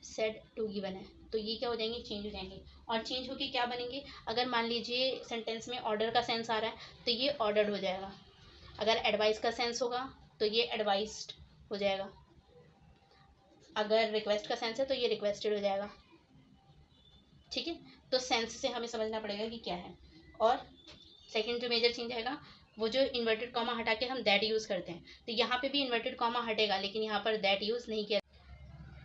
सेड टू गिवन है, तो ये क्या हो जाएंगे, चेंज हो जाएंगे। और चेंज होके क्या बनेंगे, अगर मान लीजिए सेंटेंस में ऑर्डर का सेंस आ रहा है तो ये ऑर्डर्ड हो जाएगा, अगर एडवाइस का सेंस होगा तो ये एडवाइस्ड हो जाएगा, अगर रिक्वेस्ट का सेंस है तो ये रिक्वेस्टेड हो जाएगा। ठीक है, तो सेंस से हमें समझना पड़ेगा कि क्या है। और सेकंड जो मेजर चेंज आएगा वो जो इन्वर्टेड कॉमा हटा के हम दैट यूज़ करते हैं, तो यहाँ पे भी इन्वर्टेड कॉमा हटेगा लेकिन यहाँ पर दैट यूज़ नहीं किया।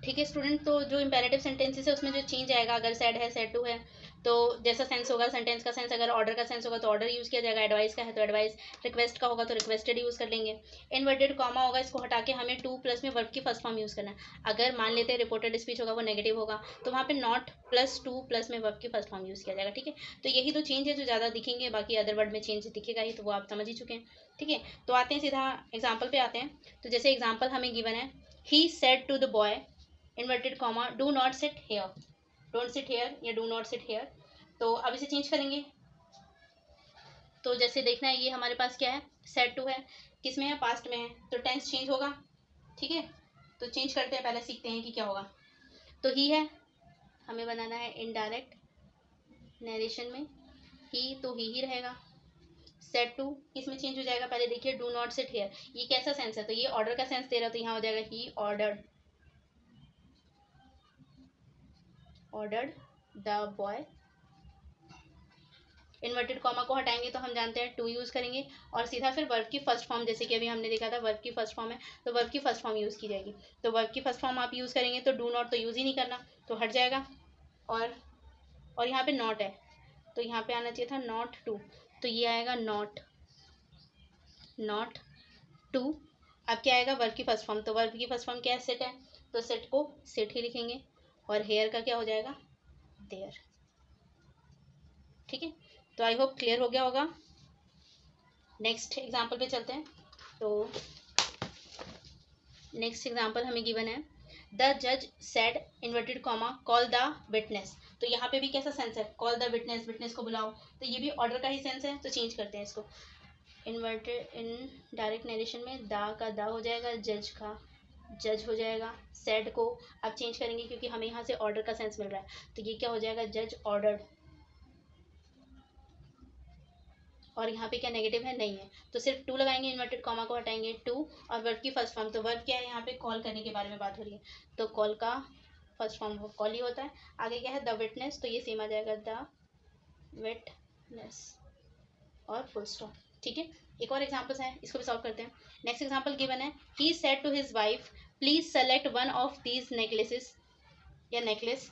ठीक है स्टूडेंट, तो जो इंपेरेटिव सेंटेंसेस है उसमें जो चेंज आएगा, अगर सेड है सेड टू है तो जैसा सेंस होगा सेंटेंस का सेंस, अगर ऑर्डर का सेंस होगा तो ऑर्डर यूज़ किया जाएगा, एडवाइस का है तो एडवाइस, रिक्वेस्ट का होगा तो रिक्वेस्टेड यूज़ कर लेंगे। इन्वर्टेड कॉमा होगा, इसको हटा के हमें टू प्लस में वर्ब की फर्स्ट फॉर्म यूज़ करना है। अगर मान लेते हैं रिपोर्टेड स्पीच होगा वो नेगेटिव होगा तो वहाँ पे नॉट प्लस टू प्लस में वर्ब की फर्स्ट फॉर्म यूज़ किया जाएगा। ठीक है, तो यही तो चेंज है जो ज़्यादा दिखेंगे, बाकी अदर वर्ड में चेंज दिखेगा ही, तो वो आप समझ ही चुके हैं। ठीक है, तो आते हैं सीधा एग्जाम्पल पे आते हैं। तो जैसे एग्जाम्पल हमें गिवन है, he said to the boy inverted comma do not sit here, don't sit here या डू नॉट सिट हेयर। तो अब इसे चेंज करेंगे, तो जैसे देखना है ये हमारे पास क्या है, सेड टू है, किस में है, पास्ट में है, तो टेंस चेंज होगा। ठीक है, तो चेंज करते हैं, पहले सीखते हैं कि क्या होगा। तो ही है, हमें बनाना है इनडायरेक्ट नरेशन में, ही तो ही रहेगा। सेड टू किस में चेंज हो जाएगा, पहले देखिए, डू नॉट सिट हेयर, ये कैसा सेंस है, तो ये ऑर्डर का सेंस दे रहा, तो यहाँ हो जाएगा he ordered the boy. Inverted comma को हटाएंगे तो हम जानते हैं टू यूज़ करेंगे, और सीधा फिर वर्ब की फर्स्ट फॉर्म, जैसे कि अभी हमने देखा था वर्ब की फर्स्ट फॉर्म है तो वर्ब की फर्स्ट फॉर्म यूज़ की जाएगी। तो वर्ब की फर्स्ट फॉर्म आप यूज़ करेंगे तो डू नॉट तो यूज़ ही नहीं करना, तो हट जाएगा। और यहाँ पे नॉट है तो यहाँ पे आना चाहिए था नॉट टू, तो ये आएगा नॉट टू। अब क्या आएगा, वर्ब की फर्स्ट फॉर्म, तो वर्ब की फर्स्ट फॉर्म क्या है, सेट है, तो सेट को सेट ही लिखेंगे, और हेयर का क्या हो जाएगा, देयर। ठीक है, तो आई होप क्लियर हो गया होगा। नेक्स्ट एग्जाम्पल पे चलते हैं। तो नेक्स्ट एग्जाम्पल हमें गिवन है, द जज said inverted comma call the witness, तो यहाँ पे भी कैसा सेंस है, कॉल द विटनेस, विटनेस को बुलाओ, तो ये भी ऑर्डर का ही सेंस है, तो चेंज करते हैं इसको। इन्वर्टेड इन डायरेक्ट नरेशन में द का द हो जाएगा, जज का जज हो जाएगा, सेड को अब चेंज करेंगे क्योंकि हमें यहाँ से ऑर्डर का सेंस मिल रहा है, तो ये क्या हो जाएगा, जज ऑर्डर्ड, और यहाँ पे क्या नेगेटिव है, नहीं है, तो सिर्फ टू लगाएंगे, इन्वर्टेड कॉमा को हटाएंगे, टू, और वर्ब की फर्स्ट फॉर्म, तो वर्ब क्या है, यहाँ पे कॉल करने के बारे में बात हो रही है, तो कॉल का फर्स्ट फॉर्म कॉल ही होता है। आगे क्या है, द विटनेस, तो ये सेम आ जाएगा, द विटनेस और फुल स्टॉप। ठीक है, एक और एग्जाम्पल्स हैं, इसको भी सॉल्व करते हैं। नेक्स्ट एग्जाम्पल गिवन है, he said to his wife please select one of these necklaces या नेकलेस,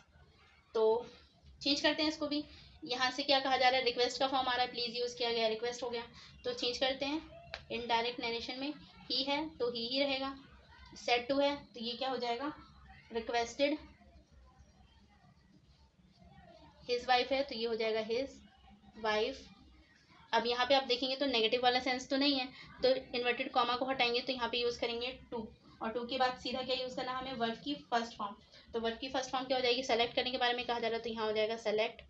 तो चेंज करते हैं इसको भी। यहाँ से क्या कहा जा रहा है, रिक्वेस्ट का फॉर्म आ रहा है, प्लीज यूज किया गया, रिक्वेस्ट हो गया, तो चेंज करते हैं। इनडायरेक्ट नरेशन में ही है तो ही रहेगा, सेड टू है तो ये क्या हो जाएगा, रिक्वेस्टेड, हिज वाइफ है तो ये हो जाएगा हिज वाइफ। अब यहाँ पे आप देखेंगे तो नेगेटिव वाला सेंस तो नहीं है, तो इन्वर्टेड कॉमा को हटाएंगे तो यहाँ पे यूज करेंगे टू, और टू के बाद सीधा क्या यूज करना हमें, वर्ब की फर्स्ट फॉर्म, तो वर्ब की फर्स्ट फॉर्म क्या हो जाएगी, सेलेक्ट करने के बारे में कहा जा रहा है, तो यहाँ हो जाएगा सेलेक्ट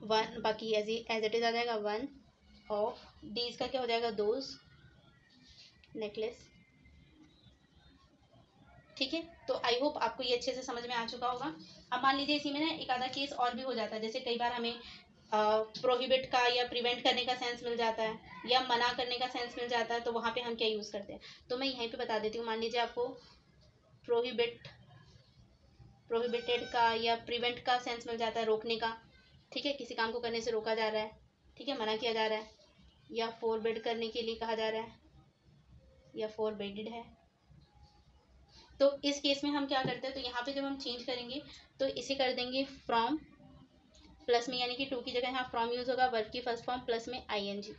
वन, बाकी एज इट इज आ जाएगा, वन ऑफ डीज का क्या हो जाएगा, दोज नेकलेस। ठीक है, तो आई होप आपको ये अच्छे से समझ में आ चुका होगा। अब मान लीजिए इसी में ना एक आधा केस और भी हो जाता है, जैसे कई बार हमें प्रोहिबिट का या प्रिवेंट करने का सेंस मिल जाता है या मना करने का सेंस मिल जाता है, तो वहाँ पे हम क्या यूज़ करते हैं, तो मैं यहीं पे बता देती हूँ। मान लीजिए आपको प्रोहिबिटेड का या प्रिवेंट का सेंस मिल जाता है, रोकने का, ठीक है, किसी काम को करने से रोका जा रहा है, ठीक है, मना किया जा रहा है, या फोरबिड करने के लिए कहा जा रहा है, या फोरबिडेड है, तो इस केस में हम क्या करते हैं, तो यहाँ पे जब हम चेंज करेंगे तो इसे कर देंगे फ्रॉम प्लस में, यानी कि टू की जगह यहाँ फ्रॉम यूज़ होगा, वर्ब की फर्स्ट फॉर्म प्लस में आईएनजी।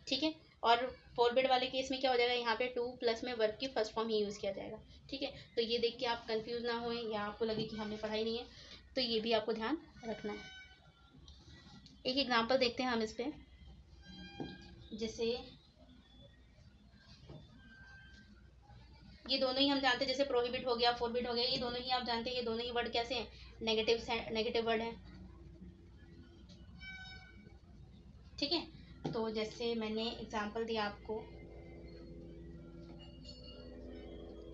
ठीक है, और फोरबिड वाले केस में क्या हो जाएगा, यहाँ पे टू प्लस में वर्ब की फर्स्ट फॉर्म ही यूज़ किया जाएगा। ठीक है, तो ये देख के आप कंफ्यूज ना होए या आपको लगे कि हमने पढ़ाई नहीं है, तो ये भी आपको ध्यान रखना है। एक एग्जाम्पल देखते हैं हम इस पर, जैसे ये दोनों ही हम जानते हैं, जैसे प्रोहिबिट हो गया, फोरबिड हो गया, ये दोनों ही आप जानते हैं, ये दोनों ही वर्ड कैसे हैं, नेगेटिव वर्ड हैं। ठीक है, तो जैसे मैंने एग्जाम्पल दिया आपको,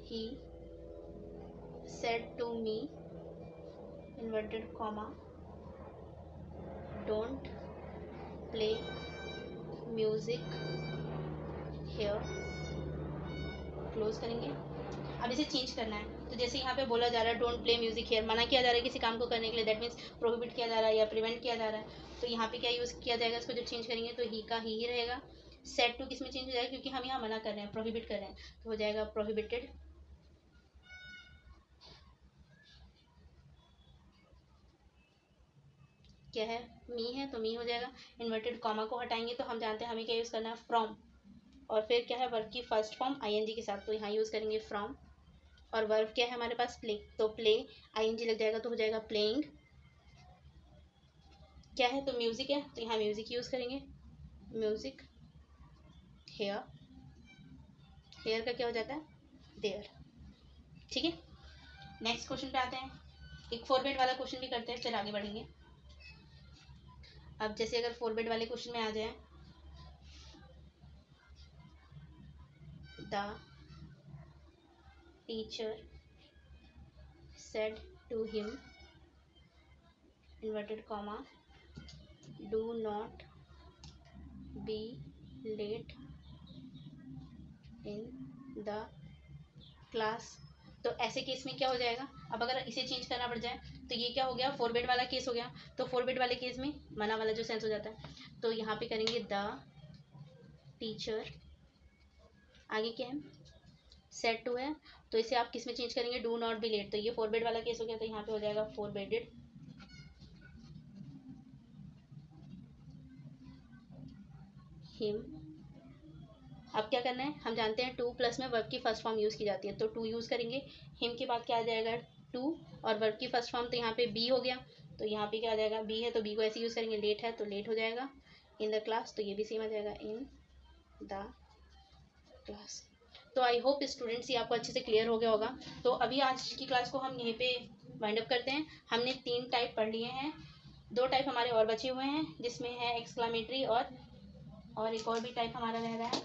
ही said to me inverted comma don't play music here, close करेंगे। अब इसे चेंज करना है, तो जैसे यहाँ पे बोला जा रहा है डोंट प्ले म्यूजिक हियर, मना किया जा रहा है किसी काम को करने के लिए, दैट मीन्स प्रोहिबिट किया जा रहा है या प्रिवेंट किया जा रहा है। तो यहाँ पे क्या यूज़ किया जाएगा, इसको जब चेंज करेंगे तो ही का ही रहेगा। सेड टू किस में चेंज हो जाएगा, क्योंकि हम यहाँ मना कर रहे हैं, प्रोहिबिट कर रहे हैं, तो हो जाएगा प्रोहिबिटेड। क्या है, मी है तो मी हो जाएगा। इन्वर्टेड कॉमा को हटाएंगे तो हम जानते हैं हमें क्या यूज़ करना है, फ्रॉम। और फिर क्या है, वर्ब की फर्स्ट फॉर्म आईएनजी के साथ, तो यहाँ यूज़ करेंगे फ्रॉम। और वर्ब क्या है हमारे पास, प्ले, तो प्ले आईएनजी लग जाएगा तो हो जाएगा प्लेइंग। क्या है, तो म्यूजिक है तो यहाँ म्यूजिक यूज़ करेंगे, म्यूजिक। हेयर, हेयर का क्या हो जाता है, देयर। ठीक है, नेक्स्ट क्वेश्चन पे आते हैं। एक फॉरवर्ड वाला क्वेश्चन भी करते हैं, फिर आगे बढ़ेंगे। अब जैसे अगर फॉरवर्ड वाले क्वेश्चन में आ जाए, the teacher said to him inverted comma do not be late in the class। तो ऐसे केस में क्या हो जाएगा, अब अगर इसे चेंज करना पड़ जाए तो ये क्या हो गया, फॉरवर्ड वाला केस हो गया। तो फॉरवर्ड वाले केस में मना वाला जो सेंस हो जाता है, तो यहाँ पे करेंगे द टीचर, आगे क्या है, सेड टू है, तो इसे आप किस में चेंज करेंगे, डू नॉट बी लेट, तो ये फॉरवर्ड वाला केस हो गया, तो यहाँ पे हो जाएगा फॉरवर्डेड। हिम, अब क्या करना है, हम जानते हैं टू प्लस में वर्ब की फर्स्ट फॉर्म यूज़ की जाती है, तो टू यूज़ करेंगे। हिम के बाद क्या आ जाएगा, टू, और वर्ब की फर्स्ट फॉर्म तो यहाँ पे बी हो गया, तो यहाँ पे क्या आ जाएगा, बी है तो बी को ऐसे यूज़ करेंगे। लेट है तो लेट हो जाएगा। इन द क्लास, तो ये भी सेम आ जाएगा, इन द क्लास। तो आई होप स्टूडेंट्स ये आपको अच्छे से क्लियर हो गया होगा। तो अभी आज की क्लास को हम यहीं पे वाइंड अप करते हैं। हमने 3 टाइप पढ़ लिए हैं, 2 टाइप हमारे और बचे हुए हैं, जिसमें है एक्सक्लामेटरी और एक और भी टाइप हमारा रह रहा है,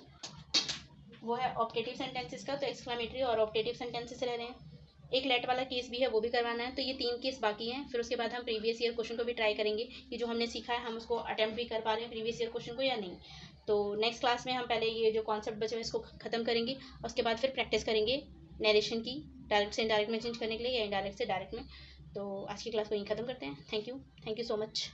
वो है ऑप्टेटिव सेंटेंसेस का। तो एक्सक्लामेटरी और ऑप्टेटिव सेंटेंसेस रह रहे हैं। एक लेट वाला केस भी है, वो भी करवाना है। तो ये 3 केस बाकी हैं। फिर उसके बाद हम प्रीवियस ईयर क्वेश्चन को भी ट्राई करेंगे कि जो हमने सीखा है हम उसको अटेम्प्ट भी कर पा रहे हैं प्रीवियस ईयर क्वेश्चन को या नहीं। तो नेक्स्ट क्लास में हम पहले ये जो कॉन्सेप्ट बचे हुए इसको खत्म करेंगे, उसके बाद फिर प्रैक्टिस करेंगे नरेशन की, डायरेक्ट से इनडायरेक्ट में चेंज करने के लिए या इनडायरेक्ट से डायरेक्ट में। तो आज की क्लास को यहीं खत्म करते हैं। Thank you so much.